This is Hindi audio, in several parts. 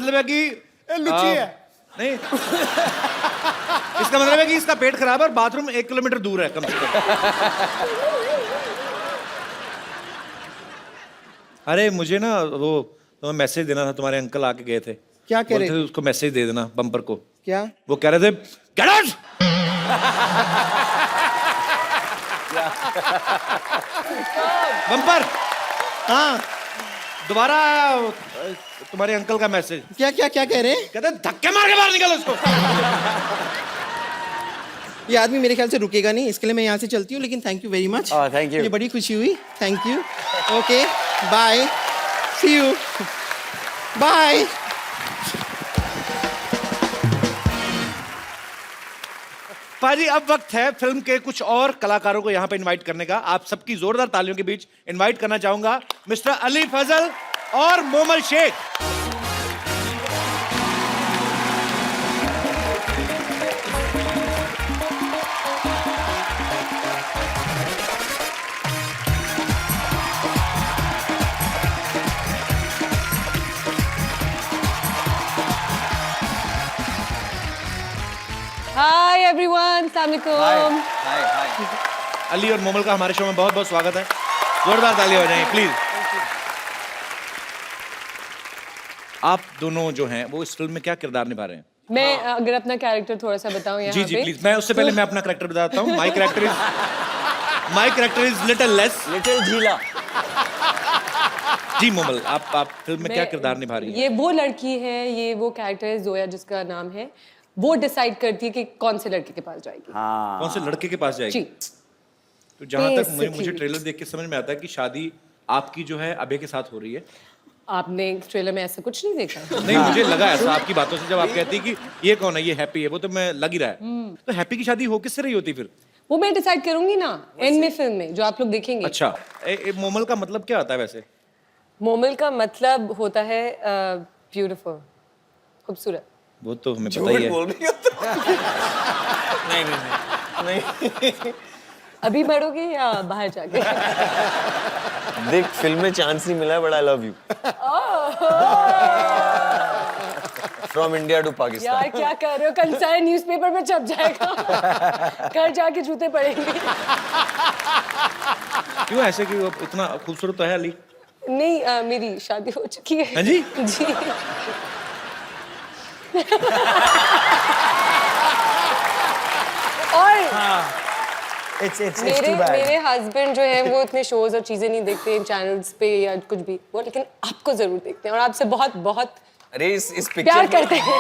मतलब है कि लुच्ची है। नहीं इसका मतलब है कि इसका पेट खराब है और बाथरूम 1 किलोमीटर दूर है कम से कम। अरे मुझे ना वो तुम्हें मैसेज देना था, तुम्हारे अंकल आके गए थे। क्या कह रहे बोलते थे थे? उसको मैसेज दे देना बम्पर को। क्या? वो कह रहे थे गेट आउट। बम्पर। हाँ, दोबारा तुम्हारे अंकल का मैसेज। क्या क्या क्या कह रहे हैं? कहते हैं धक्के मार के बाहर निकल उसको। ये आदमी मेरे ख्याल से रुकेगा नहीं, इसके लिए मैं यहाँ से चलती हूँ, लेकिन thank you very much. Thank you. ये बड़ी खुशी हुई, thank you. Okay bye, see you, bye. पाजी अब वक्त है फिल्म के कुछ और कलाकारों को यहाँ पे इनवाइट करने का। आप सबकी जोरदार तालियों के बीच इनवाइट करना चाहूंगा मिस्टर अली फजल और मोमल शेख। हाय एवरीवन, अस्सलाम वालेकुम। अली और मोमल का हमारे शो में बहुत बहुत स्वागत है। जोरदार तालियां हो जाएं प्लीज। आप दोनों जो हैं वो इस फिल्म में क्या किरदार निभा रहे हैं? मैं अगर अपना कैरेक्टर थोड़ा सा बताऊं यहाँ जी जी पे, प्लीज। मैं उससे पहले मैं अपना कैरेक्टर बताता हूँ। My character is little less. Little झीला। जी मोमल, आप फिल्म में क्या किरदार निभा रही हैं? ये वो लड़की है, ये वो कैरेक्टर है जोया जिसका नाम है। वो डिसाइड करती है कि कौन से लड़के के पास जाएगी। कौन से लड़के के पास जाएगी? जी। तो जहां तक मुझे Basically. ट्रेलर देख के समझ में आता है कि शादी आपकी जो है अभय के साथ हो रही है। आपने ट्रेलर में ऐसा कुछ नहीं देखा? नहीं मुझे लगा ऐसा आपकी बातों से, जब आप कहती कि ये कौन है, ये हैप्पी है, वो तो मैं लग ही रहा है। तो हैप्पी की शादी हो किससे रही होती फिर? वो मैं डिसाइड करूंगी ना एंड में, फिल्म में जो आप लोग देखेंगे। अच्छा मोमल का मतलब क्या होता है वैसे? मोमल का मतलब होता है ब्यूटीफुल, खूबसूरत। वो तो हमें पता ही है। बोल रही हो तो। नहीं। अभी बढ़ोगे या बाहर जाके? देख फिल्म में चांस नहीं मिला है, but I love you. From India to Pakistan. यार क्या कर रहे हो? कल सारे न्यूज़पेपर में छप जाएगा। घर जाके जूते पड़ेंगे। क्यों ऐसे कि वो इतना खूबसूरत तो है अली? नहीं मेरी शादी हो चुकी है। हाँ जी? जी। और It's मेरे हस्बैंड जो है वो इतने शोज और चीजें नहीं देखते इन चैनल्स पे या कुछ भी वो, लेकिन आपको जरूर देखते हैं और आपसे बहुत बहुत अरे इस पिक्चर प्यार करते हैं।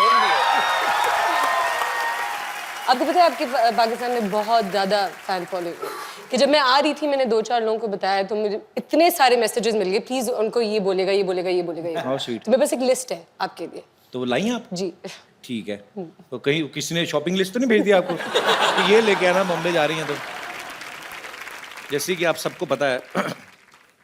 आपको पता है आपके पाकिस्तान में बहुत ज्यादा फैन फॉलोइंग है कि जब मैं आ रही थी मैंने 2-4 लोगों को बताया तो मुझे इतने सारे मैसेजेस मिल गए, प्लीज उनको ये बोलेगा ये बोलेगा ये बोलेगा ये। How sweet. तो मेरे पास एक लिस्ट है आपके लिए। तो वो लाई आप? जी। ठीक है। तो कहीं किसी ने शॉपिंग लिस्ट तो नहीं भेज दिया आपको कि ये लेके आना, बॉम्बे जा रही हैं? तो जैसे कि आप सबको पता है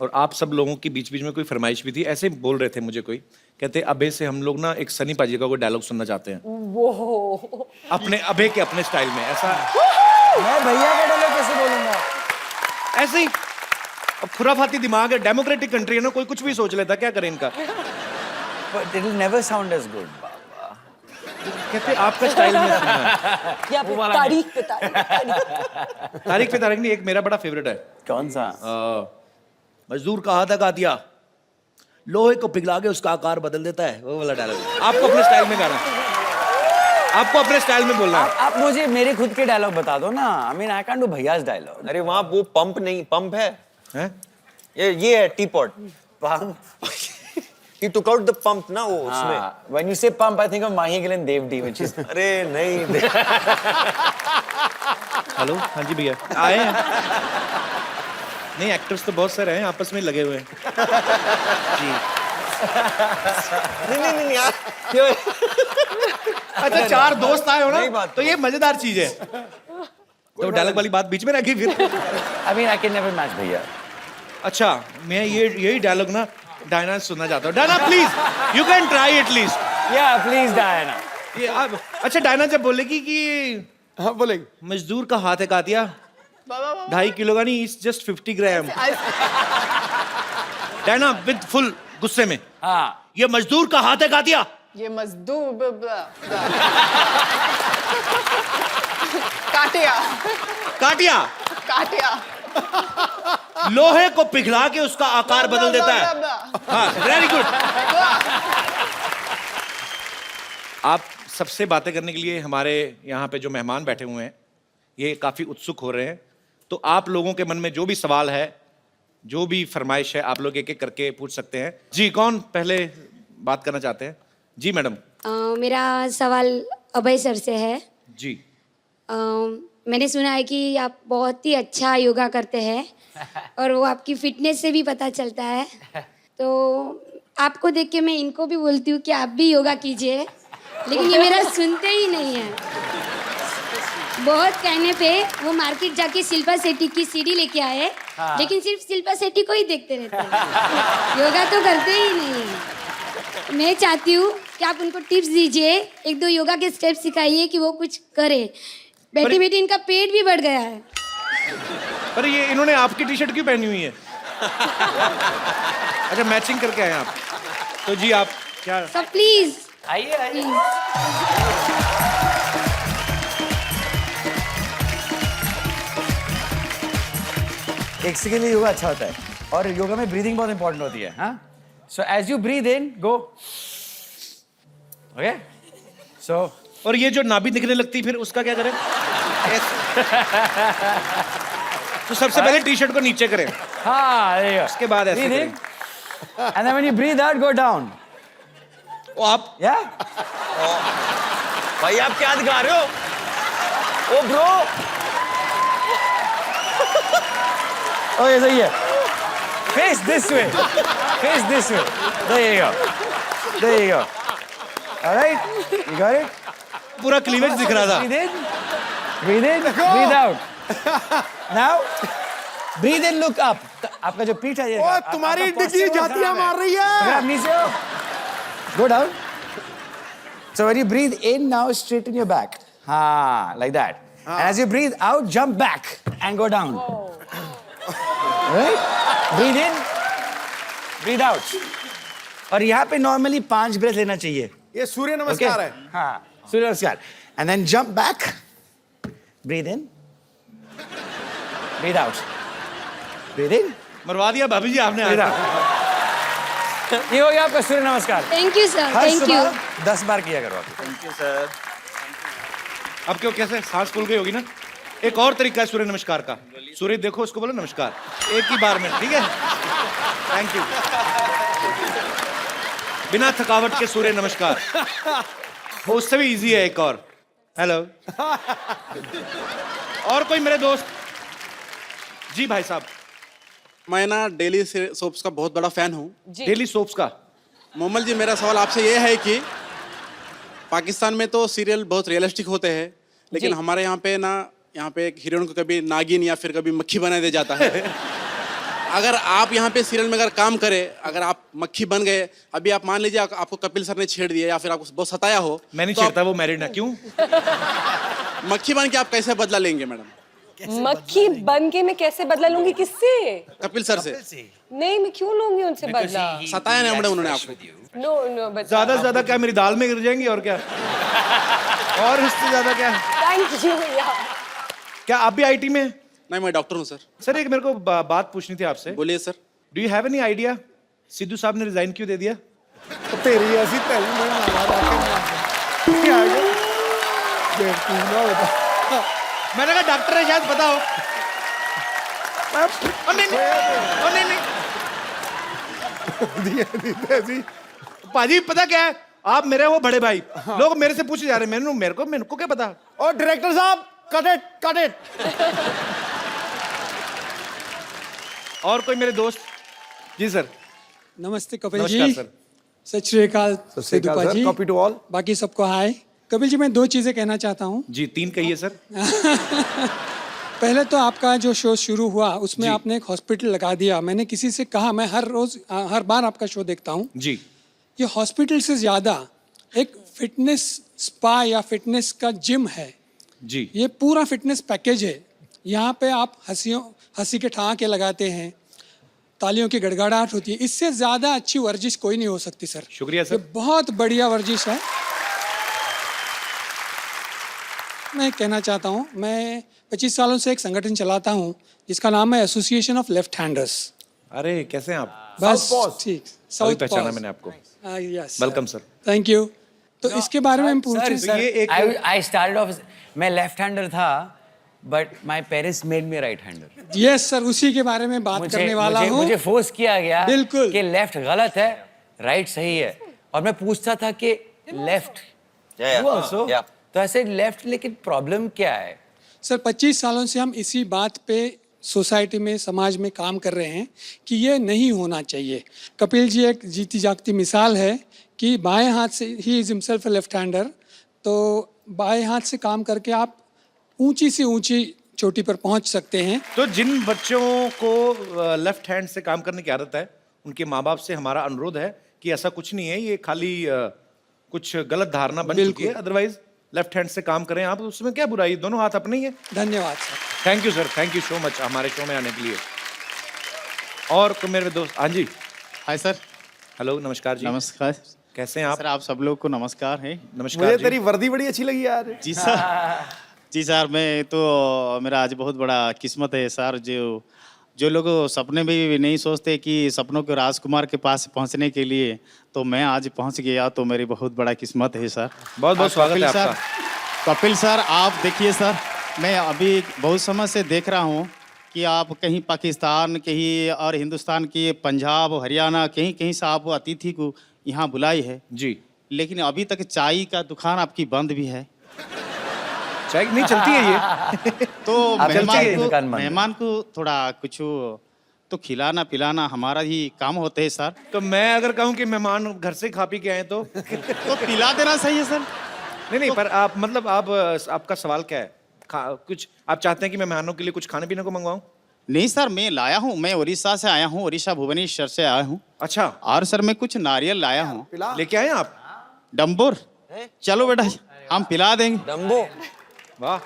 और आप सब लोगों के बीच बीच में कोई फरमाइश भी थी, ऐसे बोल रहे थे मुझे कोई, कहते अबे से हम लोग ना एक सनी पाजी का कोई डायलॉग सुनना चाहते हैं वो अपने अबे के अपने स्टाइल में। ऐसा मैं भैया का डायलॉग कैसे बोलूंगा? ऐसे ही अब खुराफाती दिमाग है, डेमोक्रेटिक कंट्री है ना, कोई कुछ भी सोच लेता, क्या करें इनका। But it will never sound as good. कहते आपका स्टाइल में सुनना है। या फिर तारीख पे तारीख। तारीख पे तारीख नहीं, एक मेरा बड़ा फेवरेट है। कौन सा? मजदूर कहा था कातिया लोहे को पिघला के उसका आकार बदल देता है, वो वाला डायलॉग। आपको अपने स्टाइल में गाना, आपको अपने स्टाइल में बोलना है। आप मुझे मेरे खुद के डायलॉग बता दो ना। I mean I can't do भैया's डायलॉग। अरे वहाँ वो पंप नहीं, पंप है। हैं? ये है T pot. He took out the pump ना वो उसमें। When you say pump, I think of Mahi Gill and Dev D, which is अरे नहीं। हेलो, हाँ जी भैया आए हैं। नहीं एक्टर्स तो बहुत सारे हैं, आपस में लगे हुए हैं जी। नहीं यार क्यों? अच्छा 4 दोस्त आए हो नहीं ना, बात तो ये मजेदार चीज है। तो डायलॉग वाली बात बीच में रखी फिर। I mean I can never match भैया। अच्छा मैं यही डायलॉग ना डायना से सुनना चाहता हूँ। Diana please you can try at least. Yeah, please Diana. ये अब अच्छा डायना जब बोलेगी कि हाँ बोलेंगे। मजदूर का हाथ है कातिया 2.5 किलो का नहीं, it's just 50 gram. Diana with full गुस्से में, हाँ। ये मजदूर का हाथ है कातिया ये मजदूर काटिया काटिया काटिया लोहे को पिघला के उसका आकार बदल देता है। हाँ, वेरी गुड। आप सबसे बातें करने के लिए हमारे यहाँ पे जो मेहमान बैठे हुए हैं ये काफी उत्सुक हो रहे हैं, तो आप लोगों के मन में जो भी सवाल है, जो भी फरमाइश है, आप लोग एक एक करके पूछ सकते हैं। जी, कौन पहले बात करना चाहते हैं? जी मैडम। मेरा सवाल अभय सर से है। जी। मैंने सुना है कि आप बहुत ही अच्छा योगा करते हैं और वो आपकी फिटनेस से भी पता चलता है, तो आपको देख के मैं इनको भी बोलती हूँ कि आप भी योगा कीजिए, लेकिन ये मेरा सुनते ही नहीं है। बहुत कहने पे वो मार्केट जाके शिल्पा शेट्टी की सीडी लेके आए, लेकिन सिर्फ शिल्पा शेट्टी को ही देखते रहते हैं, योगा तो करते ही नहीं है। मैं चाहती हूँ कि आप उनको टिप्स दीजिए, एक दो योगा के स्टेप सिखाइए कि वो कुछ करे। बैठी बैठी इनका पेट भी बढ़ गया है। पर ये इन्होंने आपकी टी शर्ट क्यों पहनी हुई है? अच्छा, मैचिंग करके आए आप। तो जी आप क्या? सब प्लीज आइए। एक सेकंड में योगा अच्छा होता है, और योगा में ब्रीदिंग बहुत इंपॉर्टेंट होती है। हाँ, so as you breathe in, go, okay, so. और ये जो नाभि दिखने लगती फिर उसका क्या करें? तो सबसे पहले टी शर्ट को नीचे करें, हाँ, उसके बाद ऐसे breathe in, करें। and then when you breathe out, go down. ओ आप Yeah? भाई आप क्या दिखा रहे हो? ओ ब्रो, ओके, सही है। Face this way. Face this way. There you go. There you go. All right? You got it? पूरा क्लीवेज दिख रहा था। Breathe in. Breathe in. Breathe out. Now, breathe in, look up. आपका जो पीठ है ये। ओ, तुम्हारी डिग्री जातियां मार रही है। अगर आप नीचे हो, go down. So when you breathe in, now straighten your back. हाँ, like that. And as you breathe out, jump back and go down. Right? Breathe in, breathe out. और यहाँ पे normally 5 breath लेना चाहिए. ये सूर्य नमस्कार है। हाँ, सूर्य नमस्कार. And then jump back. Breathe in. Breathe out. Breathe in. मरवा दिया भाभी जी आपने। Breathe out. ये हो गया आपका सूर्य नमस्कार. Thank you sir, her thank you. सुबह 10 बार किया करो आप. Thank you sir. अब क्यों कैसे सांस खुल गई होगी ना? एक और तरीका है सूर्य नमस्कार का। सूर्य देखो, उसको बोलो नमस्कार, एक ही बार में, ठीक है? Thank you. बिना थकावट के सूर्य नमस्कार, वो उससे भी इजी है। एक और, हेलो। और कोई मेरे दोस्त? जी भाई साहब। मैं ना डेली सोप्स का बहुत बड़ा फैन हूँ। डेली सोप्स का? मोमल जी, मेरा सवाल आपसे ये है कि पाकिस्तान में तो सीरियल बहुत रियलिस्टिक होते हैं, लेकिन हमारे यहाँ पे ना, यहाँ पे एक हीरोइन को कभी नागिन या फिर कभी मक्खी बना दिया जाता है। अगर आप यहाँ पे सीरियल में अगर काम करें, अगर आप मक्खी बन गए, अभी आप मान लीजिए आपको कपिल सर ने छेड़ दिया या फिर आपको बहुत सताया हो, मैं नहीं तो छेड़ता, वो मैरिड है। क्यों? मक्खी बन के आप कैसे बदला लेंगे मैडम? मक्खी बन के मैं कैसे बदला लूंगी? किससे? कपिल सर से। नहीं, मैं क्यों लूंगी उनसे बदला? सताया नहीं मैडम उन्होंने आपको? नो नो, बस ज्यादा से ज्यादा क्या मेरी दाल में गिर जाएंगी और क्या? और इससे ज्यादा क्या? थैंक यू भैया। क्या आप भी आईटी में? नहीं, मैं डॉक्टर हूँ सर। सर एक मेरे को बात पूछनी थी आपसे। बोलिए sir. Do you have any idea Sidhu साहब ने रिजाइन क्यों दे दिया? तो तेरी ऐसी तैली में मारा जाके क्या है? बेवकूफ ना बता। मैंने कहा डॉक्टर है, शायद पता हो। ओ नहीं नहीं, ओ नहीं नहीं। ऐसी पाजी पता क्या है, आप मेरे वो बड़े भाई, लोग मेरे से पूछे जा रहे हैं, मेरे को क्या पता? और डायरेक्टर साहब, कट इट, कट इट। और कोई मेरे दोस्त? जी सर। नमस्ते कपिल नमस्कार जी। सर। सत श्री अकाल Sidhu ji. Copy to all. बाकी सबको हाय। कपिल जी, मैं 2 चीजें कहना चाहता हूँ। जी 3 कहिए सर। पहले तो आपका जो शो शुरू हुआ उसमें आपने एक हॉस्पिटल लगा दिया। मैंने किसी से कहा, मैं हर बार आपका शो देखता हूँ। जी। ये हॉस्पिटल से ज्यादा एक फिटनेस स्पा या फिटनेस का जिम है। जी। ये पूरा फिटनेस पैकेज है। यहाँ पे आप हंसी के ठहाके लगाते हैं, तालियों की गड़गड़ाहट होती है, इससे ज़्यादा अच्छी वर्जिश कोई नहीं हो सकती सर। शुक्रिया ये सर। बहुत बढ़िया वर्जिश है। मैं कहना चाहता हूँ, मैं 25 सालों से एक संगठन चलाता हूँ जिसका नाम है एसोसिएशन ऑफ लेफ्ट हैंडर्स। अरे कैसे हैं आप? बस ठीक, अभी साउथ पहचाना मैंने आपको। Yes, welcome sir. Thank you. तो इसके बारे में हम पूछें सर, ये एक- आई स्टार्टेड ऑफ, मैं लेफ्ट हैंडर था, but my parents made me right hander. Yes sir, उसी के बारे में बात करने वाला हूँ। मुझे फोर्स किया गया बिल्कुल। कि लेफ्ट गलत है, राइट सही है, और मैं पूछता था कि लेफ्ट आल्सो, तो ऐसे लेफ्ट, लेकिन प्रॉब्लम क्या है? सर 25 सालों से हम इसी बात पे सोसाइटी में, समाज में काम कर रहे हैं कि ये नहीं होना चाहिए। कपिल जी एक जीती जागती मिसाल है कि बाएं हाथ से, he is himself left hander, तो बाएं हाथ से काम करके आप ऊंची से ऊंची चोटी पर पहुंच सकते हैं। तो जिन बच्चों को लेफ्ट हैंड से काम करने की आदत है, उनके माँ बाप से हमारा अनुरोध है कि ऐसा कुछ नहीं है, ये खाली कुछ गलत धारणा बन चुकी है। अदरवाइज लेफ्ट हैंड से काम करें आप, उसमें क्या बुराई, दोनों हाथ अपने ही है। धन्यवाद sir. Thank you sir, thank you so much हमारे शो में आने के लिए। और मेरे दोस्त, हाँ जी, हाय सर। हेलो, नमस्कार जी। नमस्कार कैसे हैं आप? सर, आप सब लोग को नमस्कार है। नमस्कार मुझे जी। तेरी वर्दी बड़ी अच्छी लगी यार। जी सर। जी सर, मैं तो, मेरा आज बहुत बड़ा किस्मत है सर। जो लोग सपने में भी नहीं सोचते कि सपनों के राजकुमार के पास पहुंचने के लिए, तो मैं आज पहुंच गया, तो मेरी बहुत बड़ा किस्मत है सर। बहुत बहुत स्वागत है कपिल सर, आपका। कपिल सर, आप देखिए सर, मैं अभी बहुत समय से देख रहा हूँ कि आप कहीं पाकिस्तान, कहीं और हिंदुस्तान की पंजाब, हरियाणा, कहीं कहीं से आप अतिथि को यहाँ बुलाई है जी। लेकिन अभी तक चाय का दुकान आपकी बंद भी है। चाय नहीं चलती है ये। तो आप चलती है दुकान बंद। मेहमान को थोड़ा कुछ तो खिलाना पिलाना हमारा ही काम होते है सर। तो मैं अगर कहूँ कि मेहमान घर से खा पी के आए तो तो पिला देना सही है सर। नहीं, पर आप मतलब आपका सवाल क्या है? कुछ आप चाहते हैं कि मैं मेहमानों के लिए कुछ खाने पीने को मंगवाऊं? नहीं सर, मैं लाया हूँ, मैं उड़ीसा से आया हूँ, उड़ीसा भुवनेश्वर से आया हूँ। अच्छा, और सर मैं कुछ नारियल लाया हूँ। लेके आए आप? डम्बोर, चलो बेटा हम पिला देंगे। डम्बो, वाह,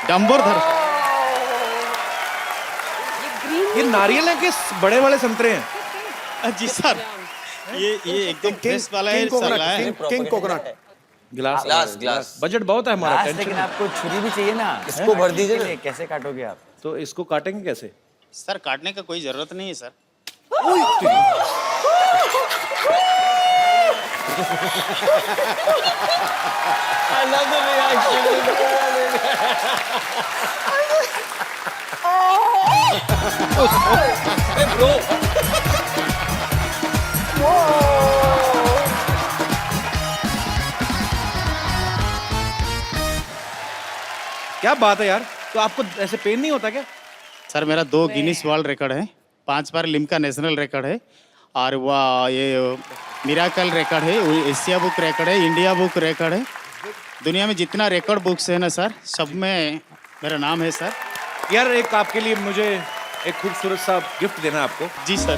डम्बोर धर। ये नारियल है कि बड़े वाले संतरे हैं? जी सर, ये एकदम फ्रेश वाला है सर, लाया है। King coconut. ग्लास बजट बहुत है हमारा, लेकिन टेंशन। आपको छुरी भी चाहिए ना, इसको भर दीजिए। कैसे काटोगे आप? तो इसको काटेंगे कैसे? सर काटने का कोई जरूरत नहीं है सर। क्या बात है यार, तो आपको ऐसे पेन नहीं होता क्या? सर मेरा 2 गिनीज वर्ल्ड रिकॉर्ड है, 5 बार लिम्का नेशनल रिकॉर्ड है, और वह ये मिराकल रिकॉर्ड है, एशिया बुक रिकॉर्ड है, इंडिया बुक रिकॉर्ड है। दुनिया में जितना रिकॉर्ड बुक्स है ना सर, सब में मेरा नाम है सर। यार एक आपके लिए मुझे एक खूबसूरत सा गिफ्ट देना है आपको। जी सर।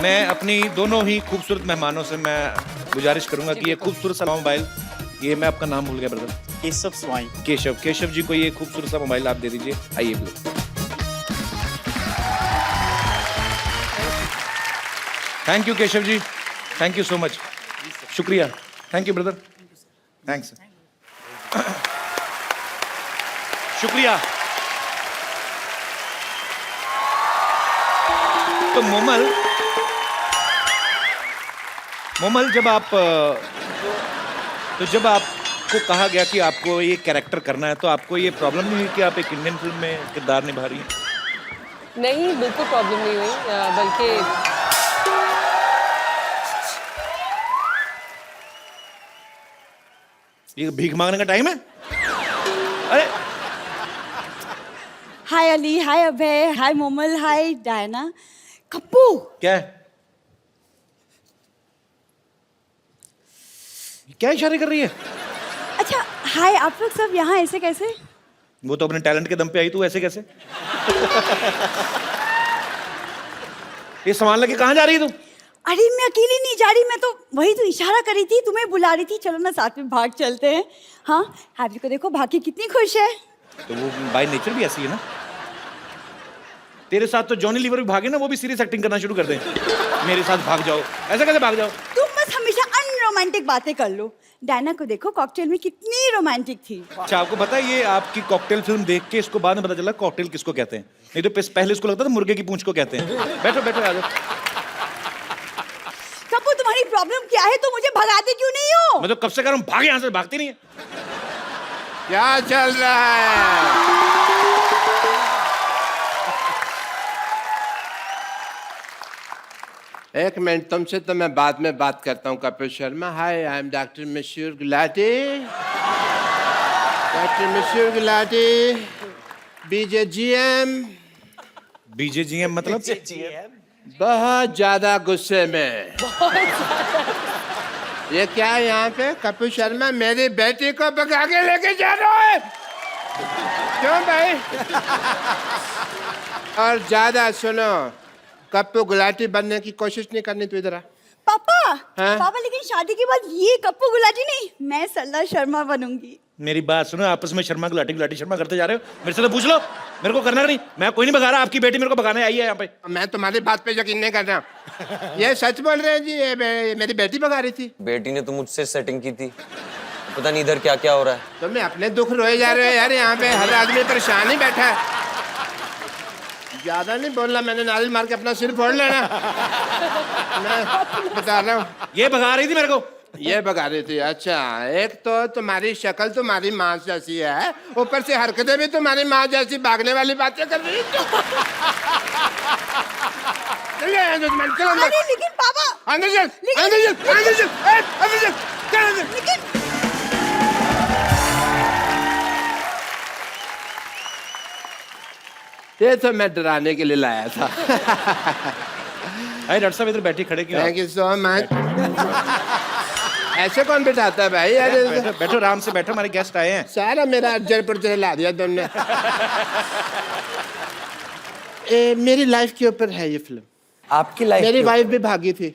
मैं अपनी दोनों ही खूबसूरत मेहमानों से मैं गुजारिश करूंगा कि ये खूबसूरत सा मोबाइल, ये मैं आपका नाम भूल गया ब्रदर, केशव स्वाई। केशव जी को ये खूबसूरत सा मोबाइल आप दे दीजिए। आइए please. Thank you Keshav ji, thank you so much, शुक्रिया, थैंक यू ब्रदर, थैंक्स, शुक्रिया। तो मोमल, जब आपको कहा गया कि आपको ये कैरेक्टर करना है, तो आपको ये प्रॉब्लम नहीं हुई कि आप एक इंडियन फिल्म में किरदार निभा रही हैं? नहीं, बिल्कुल प्रॉब्लम नहीं हुई, बल्कि ये भीख मांगने का टाइम है? अरे हाय अली, हाय अभय, हाय मोमल, हाय डायना। कप्पू, क्या है? क्या इशारे कर रही है? अच्छा हाय, आप लोग सब यहाँ ऐसे कैसे? वो तो अपने टैलेंट के दम पे आई, तू ऐसे कैसे? ये सामान लेके कहाँ जा रही है तू? अरे मैं अकेली नहीं जा रही, मैं तो वही तो इशारा कर रही थी, तुम्हें बुला रही थी, चलो ना साथ में भाग चलते हैं। हाँ, हैप्पी को देखो, भाग के कितनी खुश है। तो वो बाय नेचर भी ऐसी है ना। तेरे साथ तो जॉनी लीवर भी भागे ना, वो भी सीरियस एक्टिंग करना शुरू कर दें। मेरे साथ भाग जाओ, ऐसा कैसे भाग जाओ? तुम बस हमेशा अनरोमांटिक बातें कर लो। डायना को देखो, कॉकटेल में कितनी रोमांटिक थी। अच्छा, आपको पता है ये आपकी कॉकटेल फिल्म देख के इसको बाद में पता चला कॉकटेल किसको कहते हैं। नहीं तो पहले इसको लगता था मुर्गे की पूंछ को कहते हैं। बैठो बैठो, आ जाओ। कपूर, तुम्हारी प्रॉब्लम क्या है? तुम मुझे भगाते क्यों नहीं हो? मैं तो कब से कह रहा हूँ भाग यहाँ से, भागती नहीं है। क्या चल रहा है? एक मिनट, तुमसे तो मैं बाद में बात करता हूँ कपिल शर्मा। हाय, आई एम डॉक्टर मशहूर गुलाटी। डॉक्टर मशहूर गुलाटी, बीजेजीएम। बीजेजीएम मतलब? बहुत ज्यादा गुस्से में। ये क्या है यहाँ पे? कपिल शर्मा मेरी बेटी को भगा के लेके जा रहा है। क्यों भाई? और ज्यादा सुनो, कप्पू गुलाटी बनने की कोशिश नहीं करनी। तू इधर आ। पापा, हाँ? पापा, लेकिन शादी के बाद ये कप्पू गुलाटी नहीं, मैं सरला शर्मा बनूंगी। मेरी बात सुनो, आपस में शर्मा गुलाटी गुलाटी शर्मा करते जा रहे हो। मेरे से तो पूछ लो, मेरे को करना नहीं। मैं कोई नहीं भगा रहा, आपकी बेटी मेरे को भगाने आई है यहाँ पे। मैं तुम्हारी बात पे यकीन नहीं कर रहा। ये सच बोल रहे हैं जी, ये मेरी बेटी भगा रही थी। बेटी ने तो मुझसे सेटिंग की थी, पता नहीं इधर क्या क्या हो रहा है। तो मैं अपने दुख रोए जा रहे हो यार, यहाँ पे हर आदमी परेशान ही बैठा है। ज्यादा नहीं बोलना, मैंने नारियल मार के अपना सिर फोड़ लेना। मैं बता रहा हूँ, ये भगा रही थी मेरे को। ये भगा रही थी। अच्छा, एक तो तुम्हारी शक्ल तुम्हारी माँ जैसी है, ऊपर से हरकतें भी तुम्हारी माँ जैसी, भागने वाली बातें कर रही है। अरे लेकिन पापा, अंदर चल, अंदर चल, अंदर चल, अंदर चल, चल अंदर। लेकिन ये तो मैं डराने के लिए लाया था। अरे डॉक्टर साहब इधर बैठे खड़े क्यों? Thank you so much. ऐसे कौन बिठाता है भाई? बैठो बैठो, आराम से बैठो, हमारे गेस्ट आए हैं। सारा मेरा अज्जर पर हिला दिया तुमने। मेरी लाइफ के ऊपर है ये फिल्म। आपकी लाइफ? मेरी वाइफ भी भागी थी,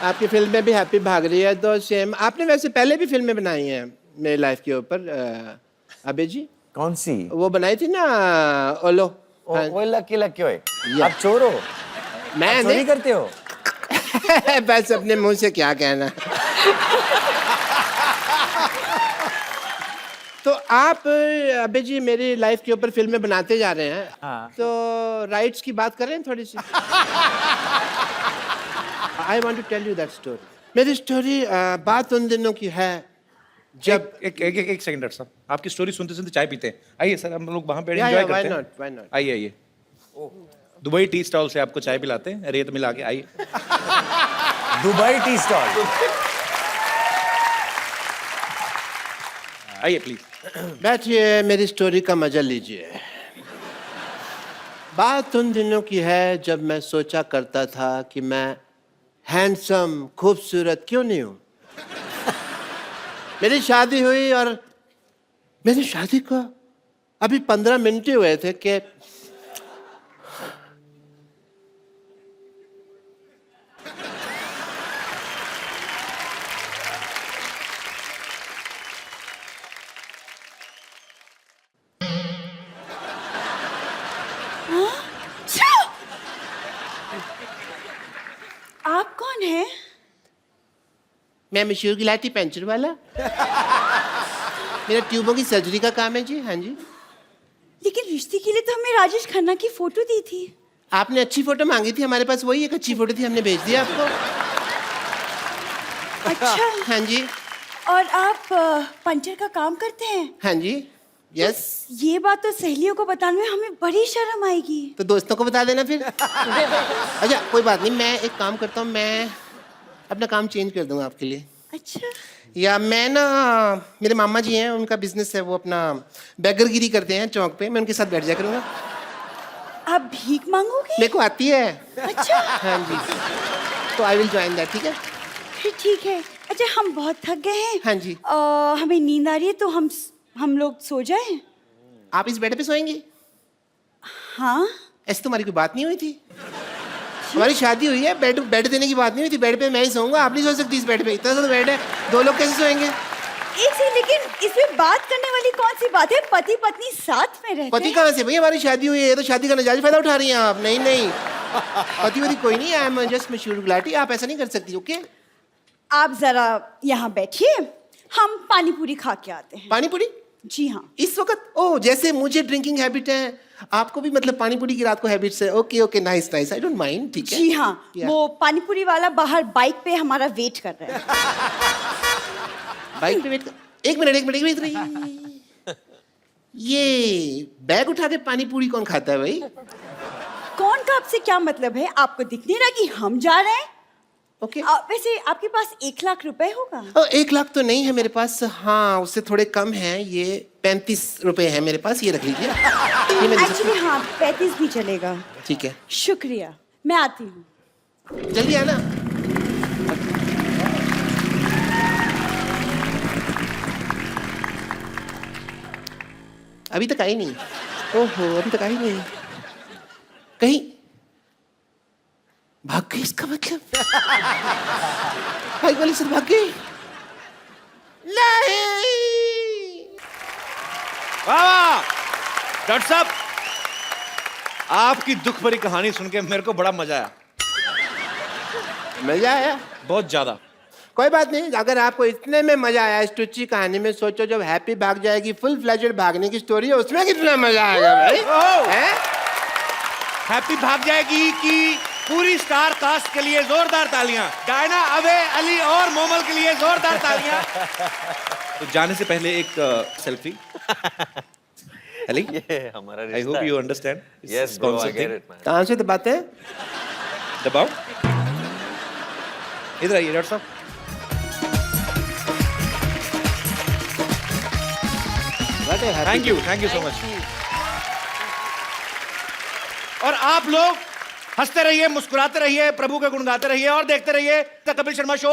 आपकी फिल्म में भी हैप्पी भाग रही है, तो सेम। आपने वैसे पहले भी फिल्में बनाई हैं मेरी लाइफ के ऊपर, अबे जी। कौन सी? वो बनाई थी ना, ओलो। वो लकी लकी होए। आप चोर हो? मैं चोरी नहीं करते हो? बस अपने मुंह से क्या कहना। तो आप अबे जी मेरी लाइफ के ऊपर फिल्में बनाते जा रहे हैं। हाँ। तो राइट्स की बात करें थोड़ी सी। I want to tell you that story. मेरी स्टोरी बात उन दिनों की है जब एक सेकंड डॉक्टर साहब, आपकी स्टोरी सुनते सुनते चाय पीते हैं। आइए सर, हम लोग वहाँ पे या, एंजॉय why करते not, why हैं। not? आइए आइए, दुबई टी स्टॉल से आपको चाय पिलाते हैं, रेत मिला के। आइए। Dubai tea stall. आइए प्लीज। बैठिए, मेरी स्टोरी का मजा लीजिए। बात उन दिनों की है जब मैं सोचा करता था कि मैं हैंडसम, खूबसूरत क्यों नहीं हूं। मेरी शादी हुई और मेरी शादी को अभी 15 मिनट ही हुए थे कि आप कौन है? मैं मशहूर गिलाटी पेंचर वाला। मेरा ट्यूबों की सर्जरी का काम है जी। हाँ जी। लेकिन रिश्ते के लिए तो हमें राजेश खन्ना की फोटो दी थी। आपने अच्छी फोटो मांगी थी, हमारे पास वही एक अच्छी फोटो थी, हमने भेज दिया आपको। अच्छा। हाँ जी। और आप पंचर का काम करते हैं? हाँ जी। यस। ये बात तो सहेलियों को बताने में हमें बड़ी शर्म आएगी। तो दोस्तों को बता देना फिर। अच्छा कोई बात नहीं, मैं एक काम करता हूँ, मैं अपना काम चेंज कर दूंगा आपके लिए। अच्छा। या मैं ना, मेरे मामा जी हैं, उनका बिजनेस है, वो अपना बेगरगिरी करते हैं चौक पे, मैं उनके साथ बैठ जाया करूँगा। आप भीख मांगोगे? मेरे को आती है। अच्छा। हाँ जी, तो आई विल ज्वाइन दैट। ठीक है, फिर ठीक है। अच्छा हम बहुत थक गए हैं। हाँ जी। हमें नींद आ रही है, तो हम लोग सो जाएं? आप इस बेड पे सोएंगी? हाँ। ऐसे तुम्हारी कोई बात नहीं हुई थी? हमारी शादी हुई है, बेड बेड देने की बात नहीं हुई थी। बेड पे मैं ही सोऊंगा, आप नहीं सो सकती इस बेड पे। इतना सा तो बेड है, 2 लोग कैसे सोएंगे? एक से लेकिन इसमें बात करने वाली कौन सी बात है? पति पत्नी साथ में रहते पति हैं। कहाँ से भाई? हमारी शादी हुई है, ये तो शादी का नाजायज फायदा उठा रही हैं आप। नहीं नहीं, पति वति कोई नहीं है। आई एम जस्ट मशहूर गुलाटी, आप ऐसा नहीं कर सकती। ओके, आप जरा यहाँ बैठिए, हम पानी पूरी खा के आते हैं। पानी पूरी जी हाँ। इस वक्त? ओ, जैसे मुझे ड्रिंकिंग हैबिट है, आपको भी मतलब पानी पूरी की रात को हैबिट्स है। Okay okay, nice nice, I don't mind. ठीक है जी हाँ, क्या? वो पानी पूरी वाला बाहर बाइक पे हमारा वेट कर रहा है। बाइक पे वेट कर। एक मिनट रही। ये बैग उठा के पानी पूरी कौन खाता है भाई? कौन का आपसे क्या मतलब है? आपको दिख नहीं रहा कि हम जा रहे हैं? ओके। वैसे आपके पास 1 लाख रुपए होगा? 1 लाख तो नहीं है मेरे पास, हाँ उससे थोड़े कम है। ये 35 रुपए है मेरे पास, ये रख लीजिए। ये मैं दे सकती एक्चुअली हाँ, 35 भी चलेगा। हूँ। ठीक है, शुक्रिया, मैं आती हूँ। जल्दी आना। अभी तक आई नहीं। ओहो, अभी तक आई नहीं। कहीं भाग गई इसका मतलब? बाइक वाली से भाग गई? नहीं। वाह डॉक्टर साहब, आपकी दुख भरी कहानी सुन के मेरे को बड़ा मजा आया, मजा आया? बहुत ज्यादा। कोई बात नहीं, अगर आपको इतने में मजा आया इस टुच्ची कहानी में, सोचो जब हैप्पी भाग जाएगी, फुल फ्लेजेड भागने की स्टोरी है, उसमें कितना मजा आएगा भाई। हैं? हैप्पी भाग जाएगी कि पूरी स्टार कास्ट के लिए जोरदार तालियां, डायना, अवे, अली और मोमल के लिए जोरदार तालियां। तो जाने से पहले एक सेल्फी। अली, ये हमारा आई रिश्ता होप है। You understand. Yes, bro, I get it, man. कहाँ से दबाते हैं? दबाओ, इधर आइए डॉक्टर साहब। Thank you so much. और आप लोग हंसते रहिए, मुस्कुराते रहिए, प्रभु के गुण गाते रहिए और देखते रहिए the Kapil Sharma show.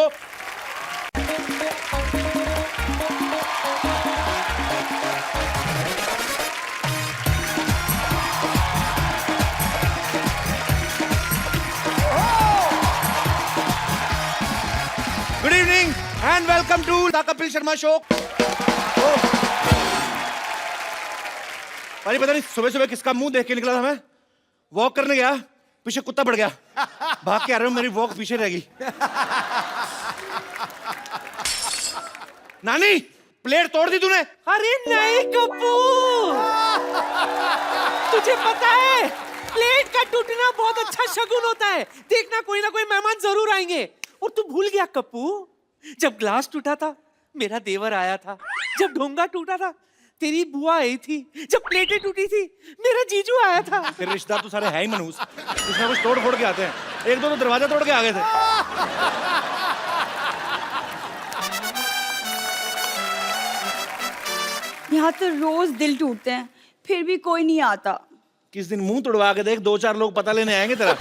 Good evening and welcome to the Kapil Sharma show. अरे पता नहीं सुबह सुबह किसका मुंह देख के निकला था मैं। वॉक करने गया, पीछे कुत्ता बढ़ गया, भाग के आ रहा हूं, मेरी वॉक पीछे रह गई। नानी, प्लेट तोड़ दी तूने? अरे नहीं कपूर, तुझे पता है प्लेट का टूटना बहुत अच्छा शगुन होता है। देखना कोई ना कोई मेहमान जरूर आएंगे। और तू भूल गया कप्पू, जब ग्लास टूटा था मेरा देवर आया था, जब ढोंगा टूटा था तेरी बुआ आई थी, जब प्लेटें टूटी थी मेरा जीजू आया था। तेरे रिश्तेदार तो सारे है ही मनहूस, कुछ ना कुछ तोड़ फोड़ के आते हैं। एक दो तो दरवाजा तोड़ के आ गए थे। यहाँ तो रोज दिल टूटते हैं, फिर भी कोई नहीं आता। किस दिन मुंह तोड़वा के देख, 2-4 लोग पता लेने आएंगे तेरा।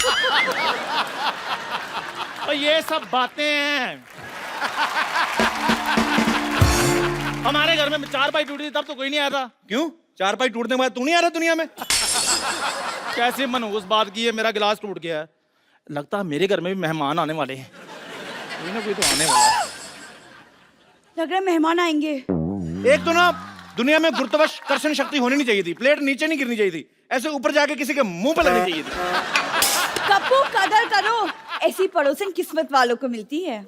और ये सब बातें हैं। हमारे घर में 4 पाई टूटी थी तब तो कोई नहीं आया था। क्यों? 4 पाई टूटने के बाद तू नहीं आ रहा दुनिया में? कैसे मनहूस बात की है, मेरा गिलास टूट गया है। लगता है मेरे घर में भी मेहमान आने वाले हैं। कोई ना कोई तो आने वाला है। लग रहा है मेहमान आएंगे। एक तो ना दुनिया में गुरुत्वाकर्षण शक्ति होनी नहीं चाहिए थी, प्लेट नीचे नहीं गिरनी चाहिए थी, ऐसे ऊपर जाके किसी के मुंह पे लगनी चाहिए थी। कप्पू कदर करो, ऐसी पड़ोसन किस्मत वालों को मिलती है।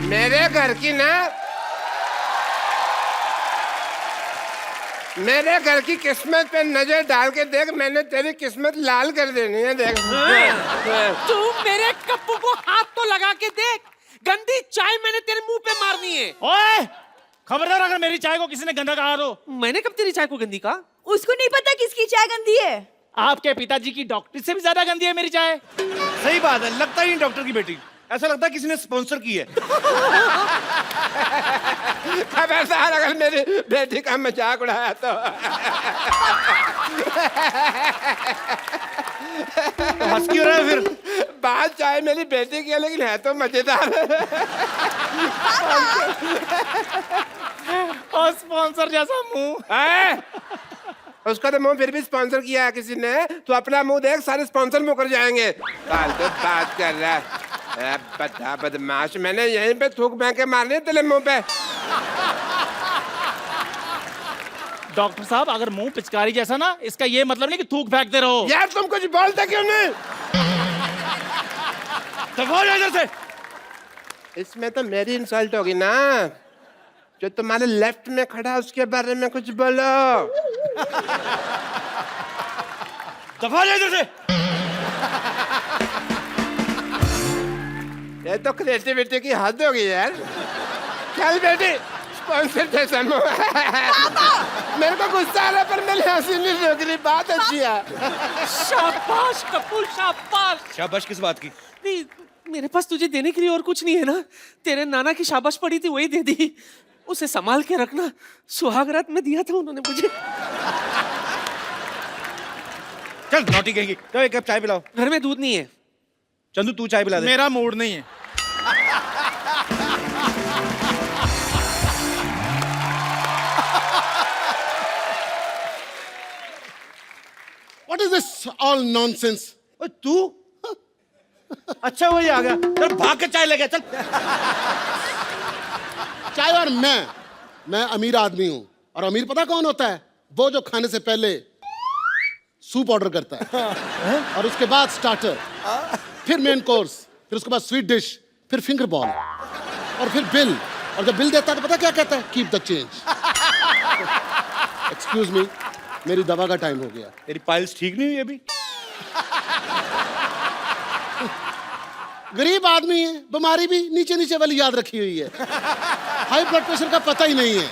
मेरे घर की ना, मेरे घर की किस्मत पे नजर डाल के देख, मैंने तेरी किस्मत लाल कर देनी है। देख तू मेरे कप्पू को हाथ तो लगा के देख, गंदी चाय मैंने तेरे मुंह पे मारनी है। ओए, खबरदार अगर मेरी चाय को किसी ने गंदा कहा तो। मैंने कब तेरी चाय को गंदी कहा? उसको नहीं पता किसकी चाय गंदी है। आपके पिताजी की डॉक्टर से भी ज्यादा गंदी है मेरी चाय। सही बात है, लगता ही नहीं डॉक्टर की बेटी, ऐसा लगता है किसी ने स्पॉन्सर की है। खबरदार अगर मेरी बेटी का मजाक उड़ाया तो। हंस क्यों रहा है फिर? बात चाहे मेरी बेटी की है, लेकिन है तो मजेदार। और स्पॉन्सर जैसा मुंह। उसका तो मुंह फिर भी स्पॉन्सर किया है किसी ने, तो अपना मुंह देख, सारे स्पॉन्सर मुकर जाएंगे। फालतू बात कर रहा है, बता बदमाश, मैंने यहीं पे थूक फेंक के मारने तेरे मुंह पे। डॉक्टर साहब, अगर मुंह पिचकारी जैसा ना, इसका ये मतलब नहीं कि थूक फेंकते रहो। यार तुम कुछ बोलते क्यों नहीं? दफा हो जाओ इधर से। इसमें तो मेरी इंसल्ट होगी ना। जो तुम्हारे लेफ्ट में खड़ा है उसके बारे में कुछ बोलो। दफा हो जाओ इधर से। ये तो क्रिएटिविटी की हद होगी यार। चल बेटी, स्पॉन्सर थे समूह। मेरे को गुस्सा आ रहा है, पर मैंने हंसी नहीं रोक रही। बात अच्छी है। शाबाश कपूर, शाबाश। शाबाश किस बात की? नहीं, मेरे पास तुझे देने के लिए और कुछ नहीं है ना। तेरे नाना की शाबाश पड़ी थी, वही दे दी। उसे संभाल के रखना, सुहागरात में दिया था उन्होंने मुझे। चल नौटी कहेंगी, तो एक कप चाय पिलाओ। घर में दूध नहीं है। चंदू तू चाय पिला दे। मेरा मूड नहीं है। What is this all nonsense? ओए तू अच्छा वही आ गया, चल भाग के चाय ले गया। चल चाय और मैं अमीर आदमी हूं, और अमीर पता कौन होता है? वो जो खाने से पहले सूप ऑर्डर करता है और उसके बाद स्टार्टर, फिर मेन कोर्स, फिर उसके बाद स्वीट डिश, फिर फिंगर बॉल, और फिर बिल। और जब बिल देता है तो पता क्या कहता है? Keep the change. Excuse me, मेरी दवा का टाइम हो गया। तेरी पाइल्स ठीक नहीं हुई अभी? गरीब आदमी है, बीमारी भी नीचे नीचे वाली याद रखी हुई है। हाई ब्लड प्रेशर का पता ही नहीं है।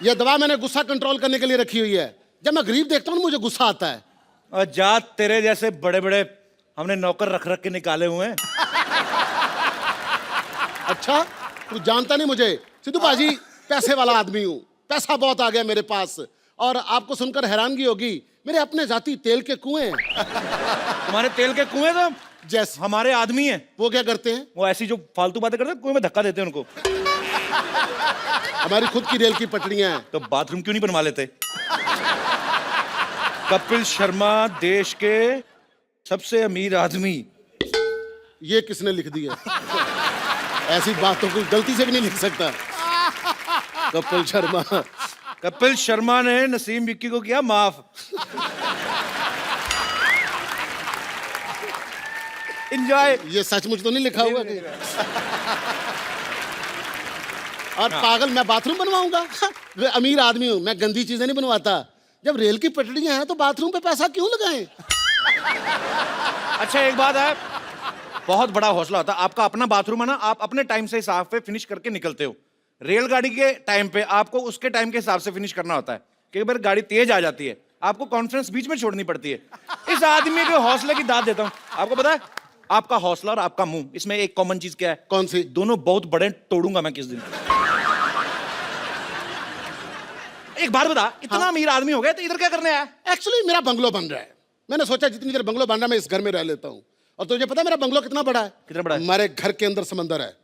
यह दवा मैंने गुस्सा कंट्रोल करने के लिए रखी हुई है। जब मैं गरीब देखता हूँ मुझे गुस्सा आता है। और जा, तेरे जैसे बड़े बड़े हमने नौकर रख रख के निकाले हुए हैं। अच्छा, तू जानता नहीं मुझे? सिद्धू पाजी पैसे वाला आदमी हूँ, पैसा बहुत आ गया मेरे पास। और आपको सुनकर हैरानगी होगी, मेरे अपने जाति तेल के कुएं हैं। तुम्हारे तेल के कुएं तो जैसे हमारे आदमी हैं। वो क्या करते हैं? वो ऐसी जो फालतू बातें करते हैं, कुएं में धक्का देते हैं उनको। हमारी खुद की रेल की पटरियां हैं। तो बाथरूम क्यों नहीं बनवा लेते? कपिल शर्मा देश के सबसे अमीर आदमी। ये किसने लिख दिया? ऐसी बातों को गलती से भी नहीं लिख सकता। कपिल शर्मा। कपिल शर्मा ने नसीम विक्की को किया माफ। एंजॉय। ये सचमुच तो नहीं लिखा हुआ कि? और पागल, मैं बाथरूम बनवाऊंगा? मैं अमीर आदमी हूं, मैं गंदी चीजें नहीं बनवाता। जब रेल की पटरियां हैं तो बाथरूम पे पैसा क्यों लगाएं? अच्छा एक बात है, बहुत बड़ा हौसला होता है। आपका अपना बाथरूम है ना, आप अपने टाइम से हिसाब पे फिनिश करके निकलते हो। रेलगाड़ी के टाइम पे आपको उसके टाइम के हिसाब से फिनिश करना होता है। कई बार गाड़ी तेज आ जाती है, आपको कॉन्फ्रेंस बीच में छोड़नी पड़ती है। इस आदमी के हौसले की दाद देता हूं। आपको पता है, आपका हौसला और आपका मुंह, इसमें एक कॉमन चीज क्या है? कौन सी? दोनों बहुत बड़े, तोड़ूंगा मैं किस दिन। एक बात बता, इतना अमीर आदमी हो गया तो इधर क्या करने आया? एक्चुअली मेरा बंगलो बन रहा है। मैंने सोचा जितनी देर बंगलो बन रहा है मैं इस घर में रह लेता हूँ। और तुझे पता है मेरा बंगलो कितना बड़ा है? कितना बड़ा है? हमारे घर के अंदर समंदर है।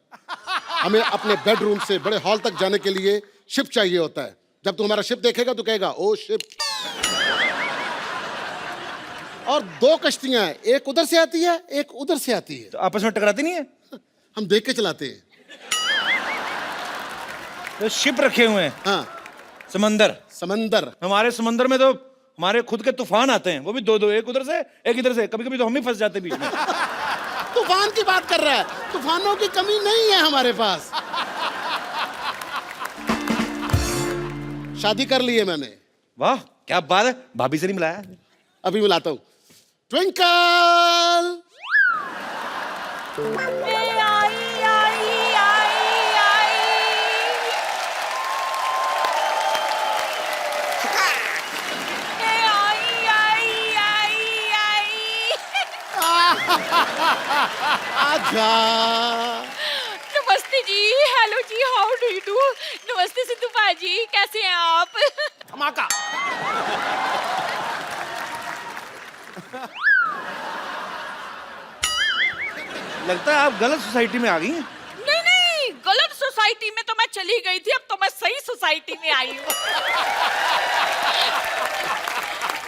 हमें अपने बेडरूम से बड़े हॉल तक जाने के लिए शिप चाहिए होता है। जब तू हमारा शिप देखेगा तो कहेगा ओ शिप। और 2 कश्तियां हैं, एक उधर से आती है, एक उधर से आती है। तो आपस में टकराती नहीं है? हम देख के चलाते हैं। तो शिप रखे हुए हैं। हाँ, समंदर। हमारे समंदर में तो हमारे खुद के तूफान आते हैं, वो भी 2-2, एक उधर से एक इधर से। कभी कभी तो हम ही फंस जाते हैं बीच में। तूफान की बात कर रहा है? तूफानों की कमी नहीं है हमारे पास। शादी कर ली है मैंने। वाह क्या बात है। भाभी से नहीं मिलाया? अभी मिलाता हूँ। ट्विंकल। आजा। नमस्ते जी, हेलो जी, हाउ डू यू डू? नमस्ते सिद्धू पाजी, कैसे हैं आप? धमाका। लगता है आप गलत सोसाइटी में आ गई हैं। नहीं नहीं, गलत सोसाइटी में तो मैं चली गई थी, अब तो मैं सही सोसाइटी में आई हूँ।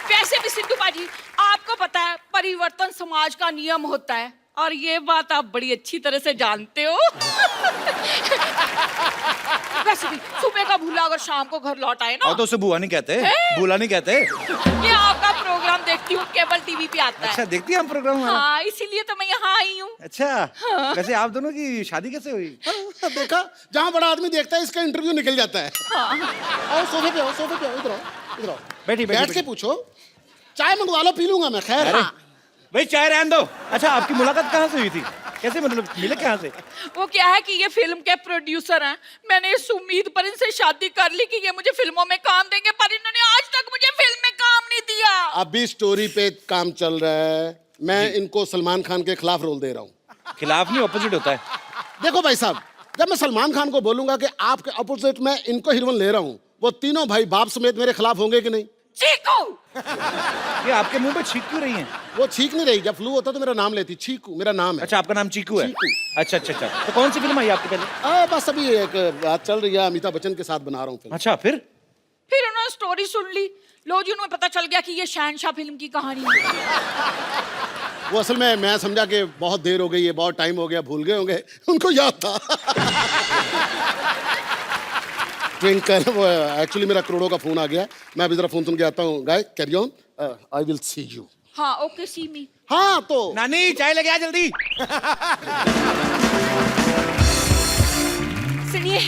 वैसे भी सिद्धू बाजी, आपको पता है परिवर्तन समाज का नियम होता है और ये बात आप बड़ी अच्छी तरह से जानते हो। वैसे भी सुबह का भूला अगर शाम को घर लौट आए ना, और तो उसे बुआ नहीं कहते, भूला नहीं कहते। ये आपका प्रोग्राम देखती हूँ, केबल टीवी पे आता है। अच्छा, देखती हैं हम प्रोग्राम हमारा? हाँ, इसीलिए तो मैं यहाँ आई हूँ। अच्छा, वैसे आप दोनों की शादी कैसे हुई? देखा, जहाँ बड़ा आदमी देखता है इसका इंटरव्यू निकल जाता है। आओ सोफे पे आओ, सोफे पे आओ, इधर आओ, इधर आओ। बैठी बैठ के पूछो, चाय मंगवा लो, पी लूंगा मैं। खैर भाई चाय रहने दो। अच्छा, आपकी मुलाकात कहाँ से हुई थी? कैसे, मतलब मिले कहाँ से? वो क्या है कि ये फिल्म के प्रोड्यूसर हैं। मैंने इस उम्मीद पर इनसे शादी कर ली कि ये मुझे फिल्मों में काम देंगे, पर इन्होंने आज तक मुझे फिल्म में काम नहीं दिया। अभी स्टोरी पे काम चल रहा है, मैं इनको सलमान खान के खिलाफ रोल दे रहा हूँ। खिलाफ नहीं, ऑपोजिट होता है। देखो भाई साहब, जब मैं सलमान खान को बोलूंगा कि आपके अपोजिट मैं इनको हीरोइन ले रहा हूँ, वो तीनों भाई बाप समेत मेरे खिलाफ होंगे कि नहीं? चीकू! ये आपके मुंह पे छींक क्यों रही हैं? वो छींक नहीं रही, जब फ्लू होता तो मेरा नाम लेती। चीकू मेरा नाम है। अच्छा, आपका नाम चीकू है? चीकू। अच्छा अच्छा अच्छा, तो कौन सी फिल्म आई आपकी पहले? बस अभी एक बात चल रही है, अमिताभ बच्चन के साथ बना रहा हूँ फिल्म। अच्छा, फिर उन्होंने स्टोरी सुन ली, लो जी, उन्हें पता चल गया कि ये शहनशाह फिल्म की कहानी है। वो असल में मैं समझा कि बहुत देर हो गई है, बहुत टाइम हो गया, भूल गए होंगे, उनको याद था। ट्विंकल, वो एक्चुअली मेरा करोड़ों का फोन आ गया, मैं अभी जरा फोन सुन के आता हूँ। Guy carry on, I will see you. हाँ, ओके, सी मी। हाँ तो नानी चाय लेके आ जल्दी। सुनिए,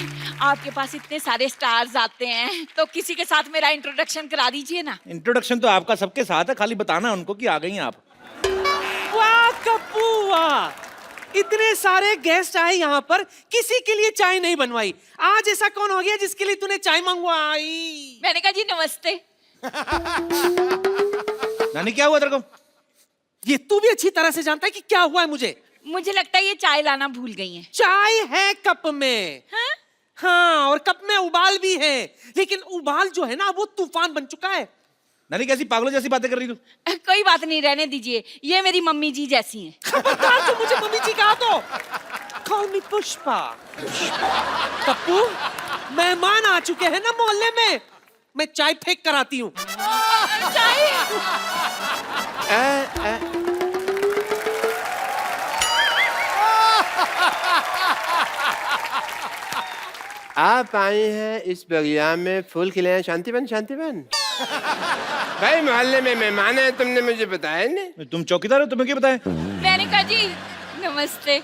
आपके पास इतने सारे स्टार्स आते हैं, तो किसी के साथ मेरा इंट्रोडक्शन करा दीजिए ना। इंट्रोडक्शन तो आपका सबके साथ है, खाली बताना उनको कि आ गई हैं आप। वाह कप्पू वाह, इतने सारे गेस्ट आए यहाँ पर, किसी के लिए चाय नहीं बनवाई। आज ऐसा कौन हो गया जिसके लिए तूने चाय मंगवाई? मैंने कहा जी नमस्ते। नानी क्या हुआ तेरे को? ये तू भी अच्छी तरह से जानता है कि क्या हुआ है मुझे। मुझे लगता है ये चाय लाना भूल गई हैं। चाय है कप में। हाँ? हाँ, और कप में उबाल भी है, लेकिन उबाल जो है ना वो तूफान बन चुका है। नानी कैसी पागलों जैसी बातें कर रही तू? कोई बात नहीं, रहने दीजिए, ये मेरी मम्मी जी जैसी हैं। खबरदार तू मुझे मम्मी जी कहा तो। Call me Pushpa. कप्पू, मेहमान आ चुके हैं ना मोहल्ले में, मैं चाय फेंक कर आती हूँ। चाय? आप आई हैं इस बगिया में फूल खिले हैं, शांतिवन शांतिवन। भाई मोहल्ले में मेहमान है, तुमने मुझे बताया नहीं। तुम चौकीदार हो, तुम्हें क्या बताएं? मैंने कहा जी नमस्ते।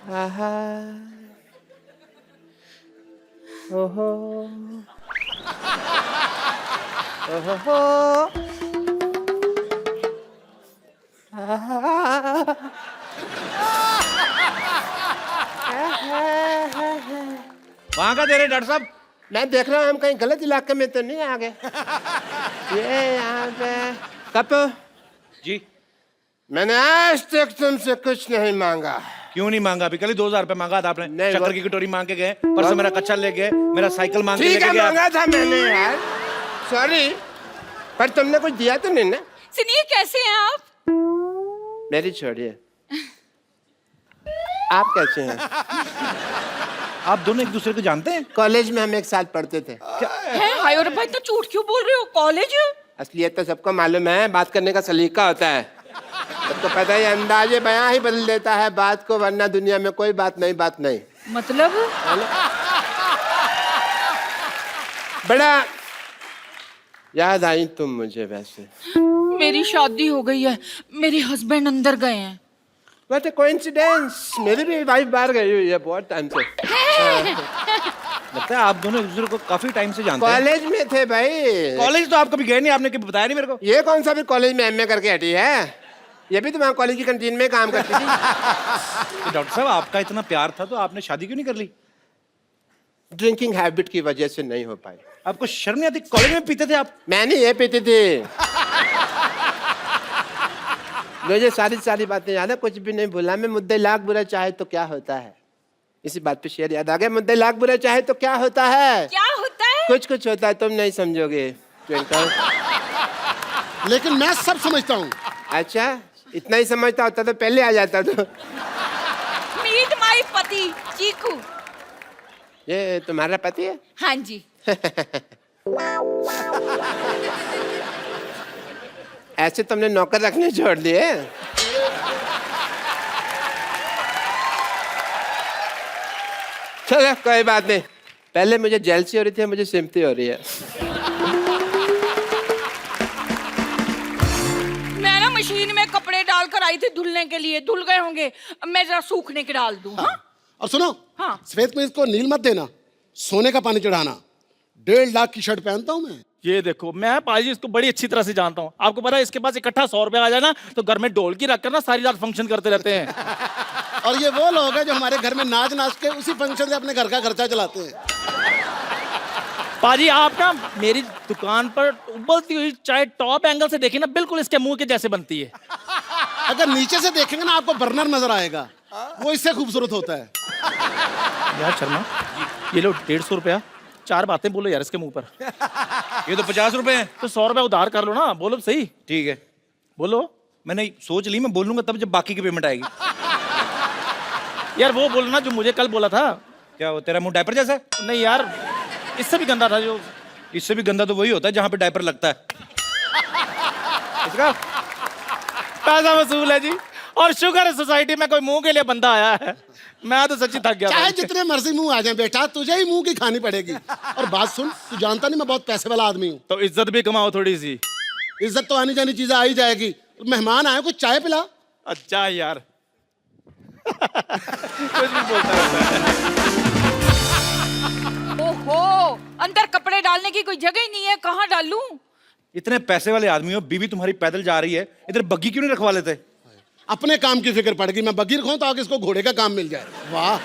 आहा, ओहो, ओहो, वहां का दे रहे डॉक्टर साहब? मैं देख रहा हूँ हम कहीं गलत इलाके में तो नहीं आ गए। ये यहाँ पे कप जी, मैंने आज तक तुमसे कुछ नहीं मांगा। क्यों नहीं मांगा? अभी कल ही 2000 रुपए मांगा था आपने। नहीं, शक्कर की कटोरी मांग के गए, परसों मेरा कच्चा ले गए, मेरा साइकिल मांग के ठीक लेके है, गए। मांगा था मैंने यार, सॉरी, पर तुमने कुछ दिया तो नहीं ना। सुनिए, कैसे हैं आप? मेरी छोड़िए, आप कैसे हैं? आप दोनों एक दूसरे को जानते हैं? कॉलेज में हम एक साथ पढ़ते थे। हैं? हाय और भाई, तो झूठ क्यों बोल रहे हो? कॉलेज? असलियत तो सबको मालूम है, बात करने का सलीका होता है, सबको पता है। अंदाजे बयां ही बदल देता है बात को, वरना दुनिया में कोई बात नहीं। मतलब? बड़ा याद आई तुम मुझे। वैसे मेरी शादी हो गई है, मेरे हस्बैंड अंदर गए हैं। व्हाट अ कोइंसिडेंस, मेरी भी वाइफ बाहर गई हुई है बहुत टाइम से। लगता है आप दोनों एक दूसरे को काफी टाइम से जानते हैं। कॉलेज में थे भाई। कॉलेज तो आप कभी गए नहीं, आपने कभी बताया नहीं मेरे को। ये कौन सा भी कॉलेज में एमए करके हटी है? ये भी तुम्हारे कॉलेज की कैंटीन में काम करती थी। तो डॉक्टर साहब, आपका इतना प्यार था तो आपने शादी क्यों नहीं कर ली? ड्रिंकिंग हैबिट की वजह से नहीं हो पाई। आपको शर्म नहीं आती? कॉलेज में पीते थे आप? मैंने ये पीती थी। मुझे सारी बातें याद है, कुछ भी नहीं भूला मैं। मुद्दे लाख बुरा चाहे तो क्या होता है, इसी बात पे शेर याद आ गया। मुद्दे लाख बुरा चाहे तो क्या होता है? क्या होता है? कुछ होता है, तुम नहीं समझोगे ट्विंकल। लेकिन मैं सब समझता हूँ। अच्छा, इतना ही समझता होता तो पहले आ जाता। तो मीट माय पति चीकू। ये तुम्हारा पति है? हाँ जी। ऐसे तुमने नौकर रखने छोड़ दिए? चलो कोई बात नहीं, पहले मुझे जेलसी हो रही थी, मुझे सिम्पथी हो रही है। मैं ना मशीन में कपड़े डालकर आई थी धुलने के लिए, धुल गए होंगे, अब मैं जरा सूखने के डाल दूं। हाँ? और सुनो, हाँ। सफेद कमीज को नील मत देना, सोने का पानी चढ़ाना। 1.5 लाख की शर्ट पहनता हूँ मैं। ये देखो, मैं पाजी इसको बड़ी अच्छी तरह से जानता हूँ। आपको पता है इसके पास इकट्ठा 100 रुपया आ जाए ना तो घर में ढोलकी रखकर ना सारी रात फंक्शन करते रहते हैं। और ये वो लोग हैं जो हमारे घर में नाच नाच के उसी फंक्शन से अपने घर का खर्चा चलाते हैं। पाजी आप ना मेरी दुकान पर उबलती हुई चाय टॉप एंगल से देखिए ना, बिल्कुल इसके मुंह के जैसे बनती है। अगर नीचे से देखेंगे ना आपको बर्नर नजर आएगा, वो इससे खूबसूरत होता है। यार शर्मा, ये लो 150 रुपया, 4 बातें बोलो यार इसके मुंह पर। ये तो 50 रुपए हैं। तो 100 रुपया उधार कर लो ना, बोलो सही। ठीक है, बोलो। मैंने सोच ली, मैं बोलूंगा तब जब बाकी की पेमेंट आएगी। यार वो बोलना जो मुझे कल बोला था। क्या वो तेरा मुंह डायपर जैसा है? नहीं यार, इससे भी गंदा था जो। इससे भी गंदा तो वही होता है जहां पे डायपर लगता है। इसका पैसा वसूल है जी, और शुगर है सोसाइटी में कोई मुंह के लिए बंदा आया है। मैं तो सच्ची थक गया। चाहे जितने मर्जी मुंह आ जाए बेटा, तुझे ही मुंह की खानी पड़ेगी। और बात सुन, तू जानता नहीं मैं बहुत पैसे वाला आदमी हूँ। तो इज्जत भी कमाओ थोड़ी सी। इज्जत तो आनी जानी चीजें आ ही जाएगी। मेहमान आए, कुछ चाय पिला। अच्छा यार। कुछ भी बोलता रहता है। ओहो, अंदर कपड़े डालने की कोई जगह ही नहीं है, कहाँ डालूं? इतने पैसे वाले आदमी हो, बीवी तुम्हारी पैदल जा रही है, इधर बग्गी क्यों नहीं रखवा लेते? अपने काम की फिक्र पड़ गई, मैं बगीर खाऊं ताकि इसको घोड़े का काम मिल जाए। वाह,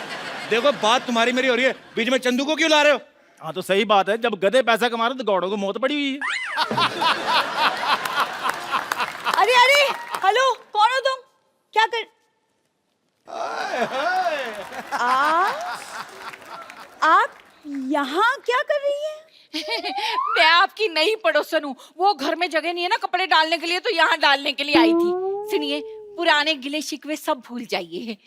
देखो बात तुम्हारी मेरी हो रही है, बीच में चंदू को क्यों ला रहे हो? हाँ तो सही बात है, जब गधे पैसा कमा रहे तो गौड़ों को मौत पड़ी हुई है। अरे अरे, हेलो, कौन हो तुम? क्या कर आप यहाँ क्या कर रही हैं? मैं आपकी नई पड़ोसन हूँ, वो घर में जगह नहीं है ना कपड़े डालने के लिए, तो यहाँ डालने के लिए आई थी। सुनिए, पुराने गिले शिकवे सब भूल जाइए।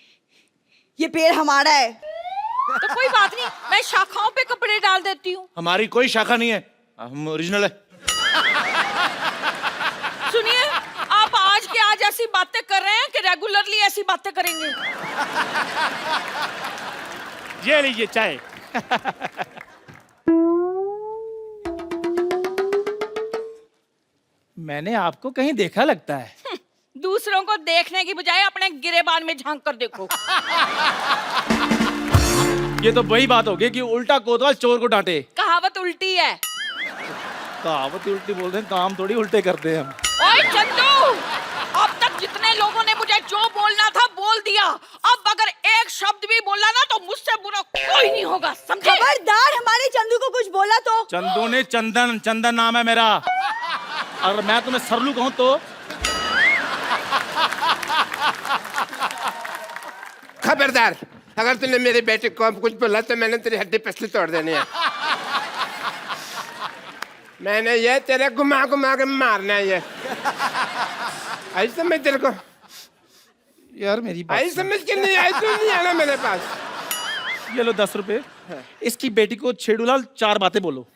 ये पेड़ हमारा है। तो कोई बात नहीं, मैं शाखाओं पे कपड़े डाल देती हूँ। हमारी कोई शाखा नहीं है, हम ओरिजिनल है। सुनिए, आप आज के आज ऐसी बातें कर रहे हैं कि रेगुलरली ऐसी बातें करेंगे। ये लीजिए चाय। मैंने आपको कहीं देखा लगता है। दूसरों को देखने की बजाय अपने गिरेबान में झांक कर देखो। ये तो वही बात हो गई कि उल्टा कोतवाल चोर को डांटे। कहावत उल्टी है। कहावत उल्टी बोलते हैं, काम थोड़ी उल्टे करते हैं हम। ओए चंदू, अब तक जितने लोगों ने मुझे जो बोलना था बोल दिया, अब अगर एक शब्द भी बोला ना तो मुझसे बुरा कोई नहीं होगा, समझे? खबरदार, हमारे चंदू को कुछ बोला तो। चंदू ने चंदन, चंदन नाम है मेरा। अगर मैं तुम्हें सरलू कहूं तो? खबरदार, अगर तूने मेरे बेटे को कुछ बोला तो मैंने तेरी हड्डी पसली तोड़ देनी है। मैंने ये तेरे घुमा घुमा के मारना है। ये आई समझ तेरे को? यार मेरी बात आई समझ के नहीं आई, तू नहीं आना मेरे पास। ये लो 10 रुपए। इसकी बेटी को छेड़ूलाल 4 बातें बोलो।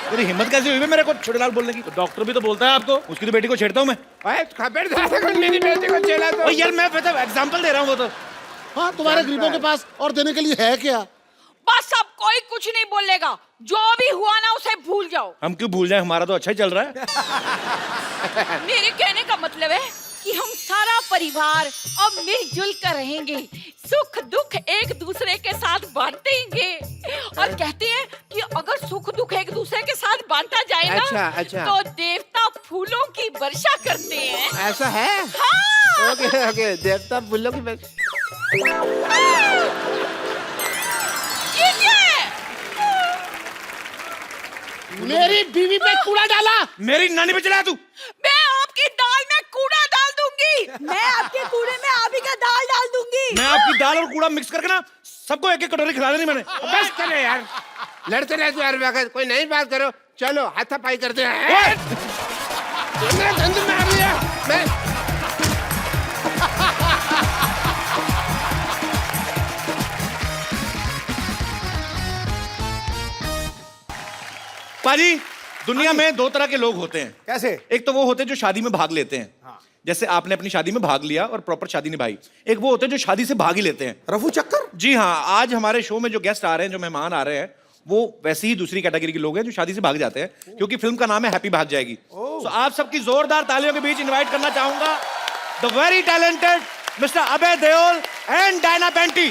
तेरी हिम्मत कैसे हुई मेरे को छेड़ूलाल बोलने की? तो डॉक्टर भी तो बोलता है आपको। उसकी तो बेटी को छेड़ता हूँ मैं। ओए खबरदार, अगर मेरी बेटी को छेड़ा तो। यार मैं एग्जांपल दे रहा हूँ वो तो। हाँ, तुम्हारे गरीबों के पास और देने के लिए है क्या? बस अब कोई कुछ नहीं बोलेगा, जो भी हुआ ना उसे भूल जाओ। हम क्यों भूल जाए, हमारा तो अच्छा ही चल रहा है। मेरे कहने का मतलब है कि हम सारा परिवार अब मिलजुल कर रहेंगे, सुख दुख एक दूसरे के साथ बांटेंगे। और कहते हैं कि अगर सुख दुख एक दूसरे के साथ बांटा जाए ना, अच्छा। तो देवता फूलों की वर्षा करते हैं। ऐसा है? हाँ। ओके, देवता फूलों की वर्षा। मेरी बीवी पे कूड़ा डाला। मेरी नानी पे चला तू। मैं आपकी दाल में कूड़ा डाल दूंगी। मैं आपके कूड़े में आप ही का दाल डाल दूंगी। मैं आपकी दाल और कूड़ा मिक्स करके ना सबको एक एक कटोरी खिला देनी मैंने। बस करो यार, लड़ते रहते यार वक्त, कोई नई बात करो। चलो हाथापाई करते हैं। धंधे में आ गया मैं। पाजी दुनिया में दो तरह के लोग होते हैं। कैसे? एक तो वो होते हैं जो शादी में भाग लेते हैं, जैसे आपने अपनी शादी में भाग लिया और प्रॉपर शादी निभाई। एक वो होते हैं जो शादी से भाग ही लेते हैं, रफू चक्कर। जी हाँ, आज हमारे शो में जो गेस्ट आ रहे हैं, जो मेहमान आ रहे हैं, वो वैसे ही दूसरी कैटेगरी के लोग हैं जो शादी से भाग जाते हैं, क्योंकि फिल्म का नाम है हैप्पी भाग जाएगी। तो आप सबकी जोरदार तालियों के बीच इनवाइट करना चाहूंगा the very talented mister Abhay Deol and Diana Penty.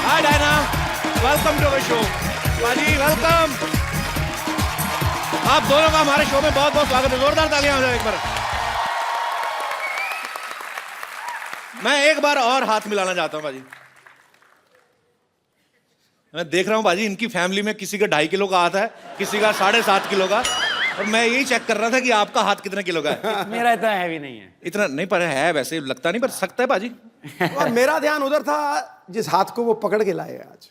Hi Diana, welcome to our show. पाजी वेलकम। आप दोनों का हमारे शो में बहुत बहुत स्वागत है। जोरदार तालियां हो जाए एक बार। मैं एक बार और हाथ मिलाना चाहता हूं बाजी। मैं देख रहा हूं बाजी, इनकी फैमिली में किसी का 2.5 किलो का हाथ है, किसी का 7.5 किलो का, और मैं यही चेक कर रहा था कि आपका हाथ कितने किलो का है। मेरा इतना हैवी नहीं है। इतना नहीं, पर है वैसे, लगता नहीं, पर सकता है बाजी। और मेरा ध्यान उधर था जिस हाथ को वो पकड़ के लाए आज।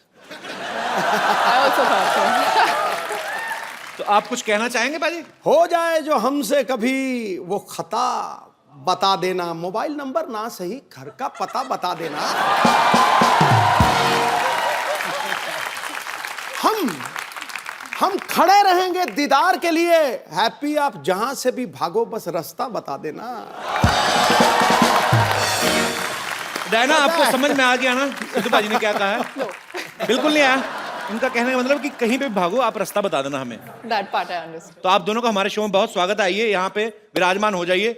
तो आप कुछ कहना चाहेंगे बाजी? हो जाए जो हमसे कभी वो खता, बता देना। मोबाइल नंबर ना सही, घर का पता बता देना। हम खड़े रहेंगे दीदार के लिए। हैप्पी आप जहां से भी भागो, बस रास्ता बता देना। डायना, आपको समझ में आ गया ना सिद्धू बाजी ने क्या कहा है? बिल्कुल नहीं आया। उनका कहने का मतलब कि कहीं पे भी भागो, आप रास्ता बता देना हमें। That part I understood. तो आप दोनों का हमारे शो में बहुत स्वागत है। आइए यहाँ पे विराजमान हो जाइए।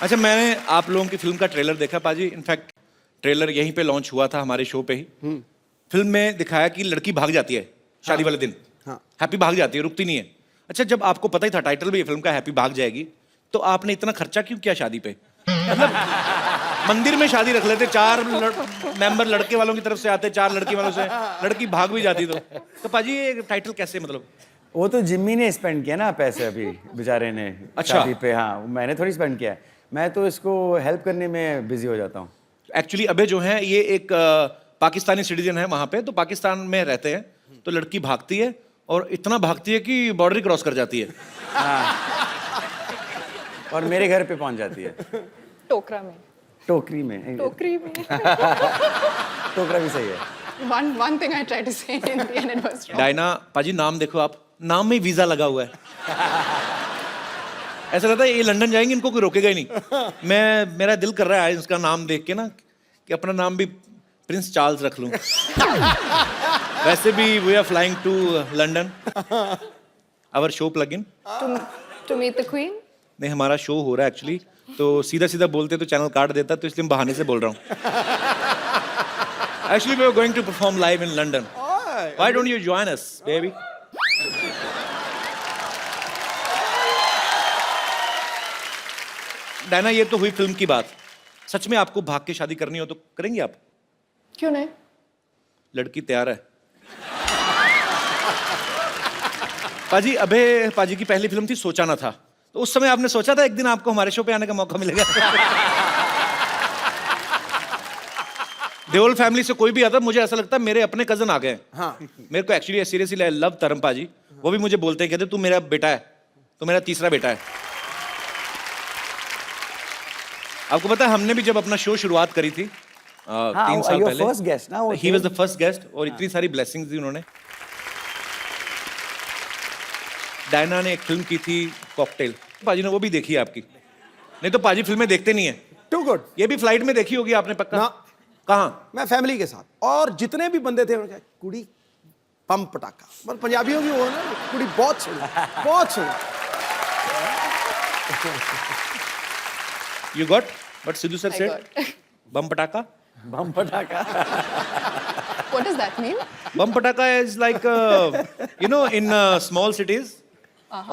अच्छा, मैंने आप लोगों की फिल्म का ट्रेलर देखा पाजी। इनफैक्ट ट्रेलर यहीं पे लॉन्च हुआ था हमारे शो पे ही। फिल्म में दिखाया कि लड़की भाग जाती है शादी वाले दिन। हैप्पी भाग जाती है, रुकती नहीं है। अच्छा, जब आपको पता ही था टाइटल भी फिल्म का हैप्पी भाग जाएगी, तो आपने इतना खर्चा क्यों किया शादी पे? मतलब मंदिर में शादी रख लेते, 4 मेंबर लड़के वालों की तरफ से आते, 4 लड़की वालों से, लड़की भाग भी जाती। तो पाजी ये टाइटल कैसे, मतलब? वो तो जिम्मी ने स्पेंड किया ना पैसे अभी बेचारे ने। अच्छा। शादी पे। हाँ, मैंने थोड़ी स्पेंड किया है। मैं तो इसको हेल्प करने में बिजी हो जाता हूँ। एक्चुअली अबे जो है ये एक पाकिस्तानी सिटीजन है वहाँ पे, तो पाकिस्तान में रहते हैं। तो लड़की भागती है और इतना भागती है कि बॉर्डर ही क्रॉस कर जाती है। हाँ। और मेरे घर पे पहुँच जाती है। टोकरा में। टोकरी में। टोकरी में। टोकरा भी सही है। One thing I tried to say in the end it was wrong. Diana पाजी, नाम देखो आप, नाम में वीजा लगा हुआ है। ऐसा लगता है ये लंदन जाएंगे, इनको कोई रोकेगा ही नहीं। मेरा दिल कर रहा है इसका नाम देख के ना कि अपना नाम भी प्रिंस चार्ल्स रख लूं। वैसे भी we are flying to London. Our show plug in To meet the queen? नहीं, हमारा शो हो रहा है एक्चुअली, तो सीधा सीधा बोलते तो चैनल काट देता, तो इसलिए मैं बहाने से बोल रहा हूँ। Actually we are going to perform live in London. Why don't you join us baby? Diana, ये तो हुई फिल्म की बात। सच में आपको भाग के शादी करनी हो तो करेंगी आप? क्यों नहीं? लड़की तैयार है। पाजी, अबे पाजी की पहली फिल्म थी सोचा ना था, तो उस समय आपने सोचा था एक दिन आपको हमारे शो पे आने का मौका मिलेगा? देओल फैमिली से कोई भी आता, मुझे ऐसा लगता है मेरे अपने कजन आ गए। हाँ। मेरे को एक्चुअली सीरियसली आई लव तरम पाजी। वो भी मुझे बोलते हैं, कहते तू मेरा बेटा है, तू मेरा तीसरा बेटा है। आपको पता है हमने भी जब अपना शो शुरुआत करी थी 3 साल पहले, फर्स्ट गेस्ट ना वो। He was the first guest, और इतनी सारी ब्लेसिंग्स दी उन्होंने। डायना ने एक फिल्म की थी कॉकटेल, पाजी ने वो भी देखी है आपकी? नहीं तो पाजी फिल्में देखते नहीं है। Too good. ये भी फ्लाइट में देखी होगी आपने पक्का? कहाँ? मैं फैमिली के साथ, और जितने भी बंदे थे उन्होंने कहा कुड़ी पम पटाखा, मतलब पंजाबियों की वो है ना, कुड़ी बहुत सुनी, बहुत सुनी। You got what Sidhu sir said? Bum pataka? Bum pataka. What does that mean? Bum pataka is like, you know, in small cities,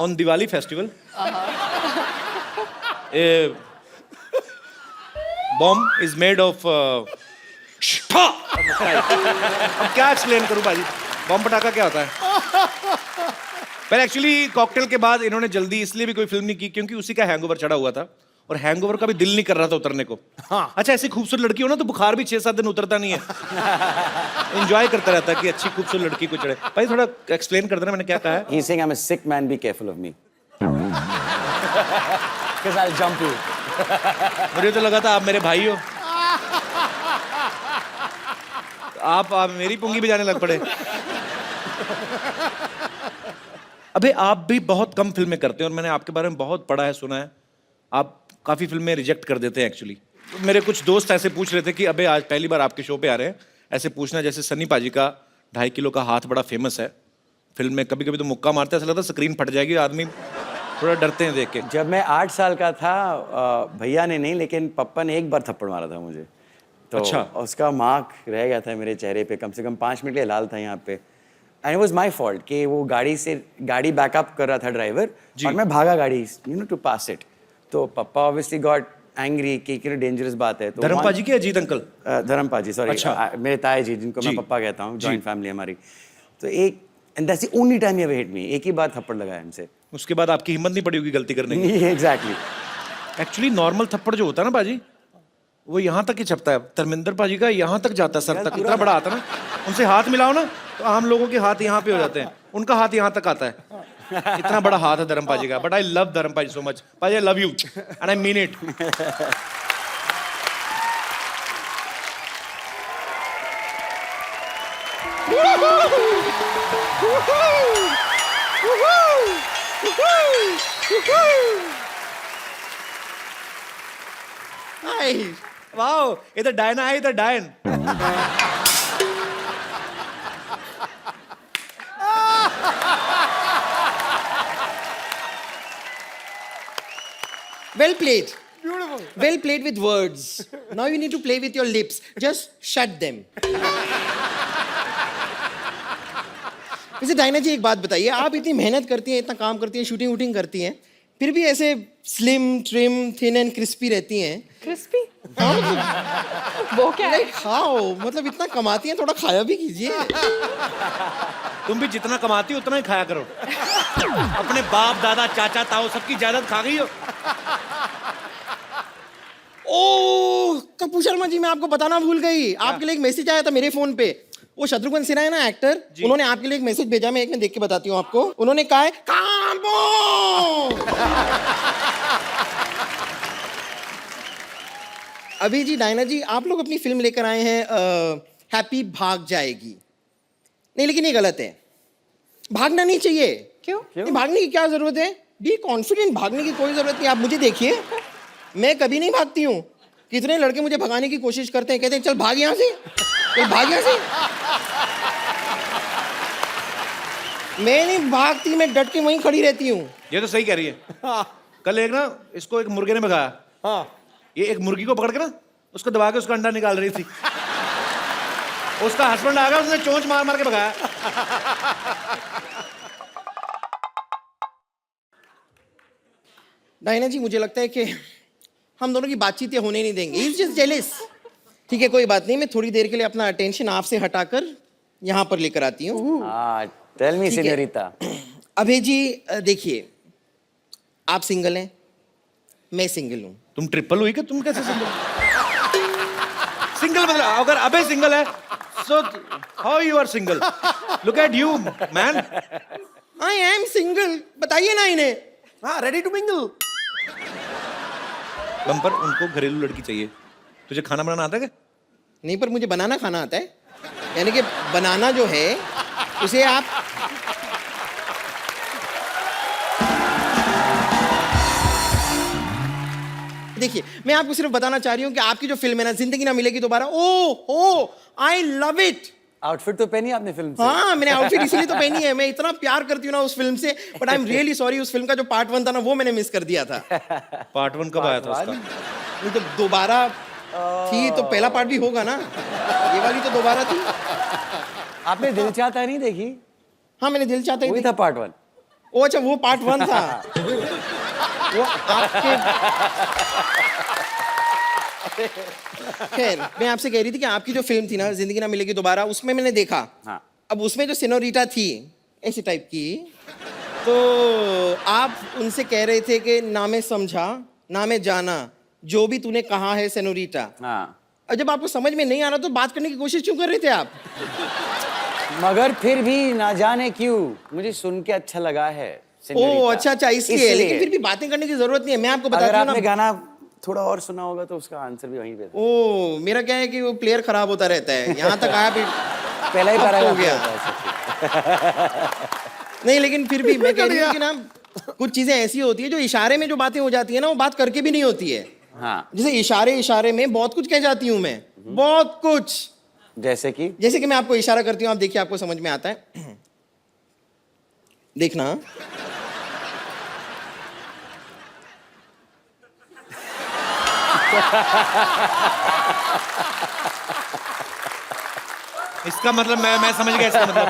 on Diwali festival, a bomb is made of अब क्या एक्सप्लेन करूं भाजी? बम पटाखा क्या होता है? पर एक्चुअली कॉकटेल के बाद इन्होंने जल्दी इसलिए भी कोई फिल्म नहीं की क्योंकि उसी का हैंगओवर चढ़ा हुआ था, और हैंगओवर का भी दिल नहीं कर रहा था उतरने को। हाँ। अच्छा, ऐसी खूबसूरत लड़की हो ना तो बुखार भी 6-7 दिन उतरता नहीं है। एंजॉय करता रहता है कि अच्छी खूबसूरत लड़की को चढ़े। भाई थोड़ा एक्सप्लेन कर देना मैंने क्या कहा है। He's saying I'm a sick man, be careful of me. Because I'll jump you. मुझे तो लगा था आप मेरे भाई हो। आप मेरी पुंगी बजाने लग पड़े। अबे आप भी बहुत कम फिल्में करते हैं और मैंने आपके बारे में बहुत पढ़ा है, सुना है। आप काफी फिल्में रिजेक्ट कर देते हैं एक्चुअली। तो मेरे कुछ दोस्त ऐसे पूछ रहे थे कि अबे आज पहली बार आपके शो पे आ रहे हैं, ऐसे पूछना जैसे सन्नी पाजी का 2.5 किलो का हाथ बड़ा फेमस है फिल्म में, कभी कभी तो मुक्का मारते हैं, ऐसा लगता है स्क्रीन फट जाएगी, आदमी थोड़ा डरते हैं देख के। जब मैं 8 साल का था, भैया ने नहीं लेकिन पप्पा ने एक बार थप्पड़ मारा था मुझे, तो अच्छा। उसका मार्क रह गया था मेरे चेहरे पे, कम से कम 5 मिनट के लिए लाल था यहाँ पे। And it was my fault कि वो गाड़ी बैकअप कर रहा था ड्राइवर और मैं भागा गाड़ी टू पास इट। तो पप्पा ऑब्वियसली गॉट एंग्री कि डेंजरस बात है। तो धर्म पाजी के अजीत अंकल? धर्म पाजी, सॉरी। अच्छा। मेरे ताए जी जिनको मैं पप्पा कहता हूँ, जॉइंट फैमिली हमारी। तो एक and that's the only time he ever hit me, एक ही बार थप्पड़ लगाया हमसे। उसके बाद आपकी हिम्मत नहीं पड़ी होगी गलती करने की। एग्जैक्टली। एक्चुअली नॉर्मल थप्पड़ जो होता है ना पाजी, वो यहाँ तक ही छपता है। धर्मेंद्र पाजी का यहाँ तक जाता है, सर तक, इतना बड़ा आता है ना। उनसे हाथ मिलाओ ना तो आम लोगों के हाथ यहाँ पे हो जाते हैं, उनका हाथ यहाँ तक आता है। इतना बड़ा हाथ है धर्म पाजी का। बट आई लव धर्म पाजी सो मच। पाजी आई love you and I mean it. Wow, इधर डायना है, इधर डायन। Well played. Beautiful. Well played with words. Now you need to play with your lips. Just shut them. वैसे डायना जी एक बात बताइए, आप इतनी मेहनत करती हैं, इतना काम करती हैं, शूटिंग वूटिंग करती हैं, फिर भी ऐसे slim trim thin and crispy रहती हैं। क्रिस्पी वो क्या है? खाओ, मतलब इतना कमाती हैं, थोड़ा खाया भी कीजिए। तुम भी जितना कमाती हो उतना ही खाया करो। अपने बाप दादा चाचा ताऊ सबकी जायदाद खा गई हो। ओह कपूर शर्मा जी, मैं आपको बताना भूल गई, आपके लिए एक मैसेज आया था मेरे फोन पे। वो शत्रुघ्न सिन्हा है ना एक्टर, उन्होंने आपके लिए एक मैसेज भेजा, मैं एक में देख के बताती हूँ आपको। उन्होंने कहा है कांबो। अभी जी डायना जी, आप लोग अपनी फिल्म लेकर आए हैं हैप्पी भाग जाएगी। नहीं लेकिन ये गलत है, भागना नहीं चाहिए। क्यों? नहीं, भागने की क्या जरूरत है? बी कॉन्फिडेंट, भागने की कोई जरूरत नहीं। आप मुझे देखिए, मैं कभी नहीं भागती हूँ। कितने लड़के मुझे भगाने की कोशिश करते हैं, कहते हैं चल भाग यहाँ से, चल भाग यहाँ से। मैं नहीं भागती, मैं डट के वहीं खड़ी रहती हूँ। ये तो सही कह रही है। कल एक ना इसको एक मुर्गे ने भगाया। हाँ। ये एक मुर्गी को पकड़ के ना उसको दबा के उसका अंडा निकाल रही थी। उसका हस्बैंड आ गया, उसने चोंच मार मार के भगाया। डायना जी, मुझे लगता है कि हम दोनों की बातचीत ये होने नहीं देंगे। He's just jealous। ठीक है, कोई बात नहीं, मैं थोड़ी देर के लिए अपना अटेंशन आपसे हटाकर यहाँ पर लेकर आती हूँ। टेल मी ठीक है। सीनियोरिटा। अभय जी देखिए, आप सिंगल हैं, मैं सिंगल हूँ। तुम ट्रिपल हुई क्या? तुम कैसे सिंगल? सिंगल मतलब अगर अबे सिंगल है so how you are single? Look at you man. I am single। बताइए ना इन्हें। हाँ, रेडी टू मिंगल। बम्पर, उनको घरेलू लड़की चाहिए। तुझे खाना बनाना आता है क्या? नहीं, पर मुझे बनाना खाना आता है। यानी कि बनाना जो है उसे आप देखिए, मैं आपको सिर्फ बताना चाह रही हूँ कि आपकी जो फिल्म है ना, जिंदगी ना मिलेगी दोबारा, ओ आई लव इट। आउटफिट तो पहनी आपने फिल्म से? हाँ, मैंने आउटफिट इसलिए तो पहनी है, मैं इतना प्यार करती हूँ ना उस फिल्म से। But I am really sorry, उस फिल्म का जो पार्ट 1 था ना, वो मैंने मिस कर दिया था। पार्ट 1 कब आया था उसका? नहीं तो दोबारा थी तो पहला पार्ट भी होगा ना, ये वाली तो दोबारा थी। आपने दिल चाहता नहीं देखी? हाँ, मैंने दिल चाहता ही था पार्ट 1। ओ अच्छा, वो पार्ट 1 था। वो आपके खैर, मैं आपसे कह रही थी कि आपकी जो फिल्म थी ना, जिंदगी ना मिलेगी दोबारा, उसमें मैंने देखा। हाँ। अब उसमें जो सिनोरिटा थी ऐसी टाइप की, तो आप उनसे कह रहे थे कि ना मैं समझा ना मैं जाना, जो भी तूने कहा है सेनोरिटा। हाँ और जब आपको समझ में नहीं आ रहा तो बात करने की कोशिश क्यों कर रहे थे आप? मगर फिर भी ना जाने क्यों मुझे सुन के अच्छा लगा है ओ सेन्योरिटा। अच्छा अच्छा, इसलिए। लेकिन फिर भी बातें करने की जरूरत नहीं है, मैं आपको अगर बताती हूँ आपने ना। गाना थोड़ा और सुना होगा तो उसका आंसर भी वहीं पे था। ओ मेरा क्या है कि वो प्लेयर खराब होता रहता है, यहाँ तक आया फिर पहला ही अब पैराग्राफ हो गया। नहीं लेकिन फिर भी मैं कह रही हूँ कि ना कुछ चीजें ऐसी होती है जो इशारे में जो बातें हो जाती है ना, वो बात करके भी नहीं होती है। हाँ जैसे इशारे में बहुत कुछ कह जाती हूँ मैं, बहुत कुछ। जैसे कि मैं आपको इशारा करती हूँ, आप देखिए आपको समझ में आता है। देखना। इसका मतलब मैं समझ गया इसका मतलब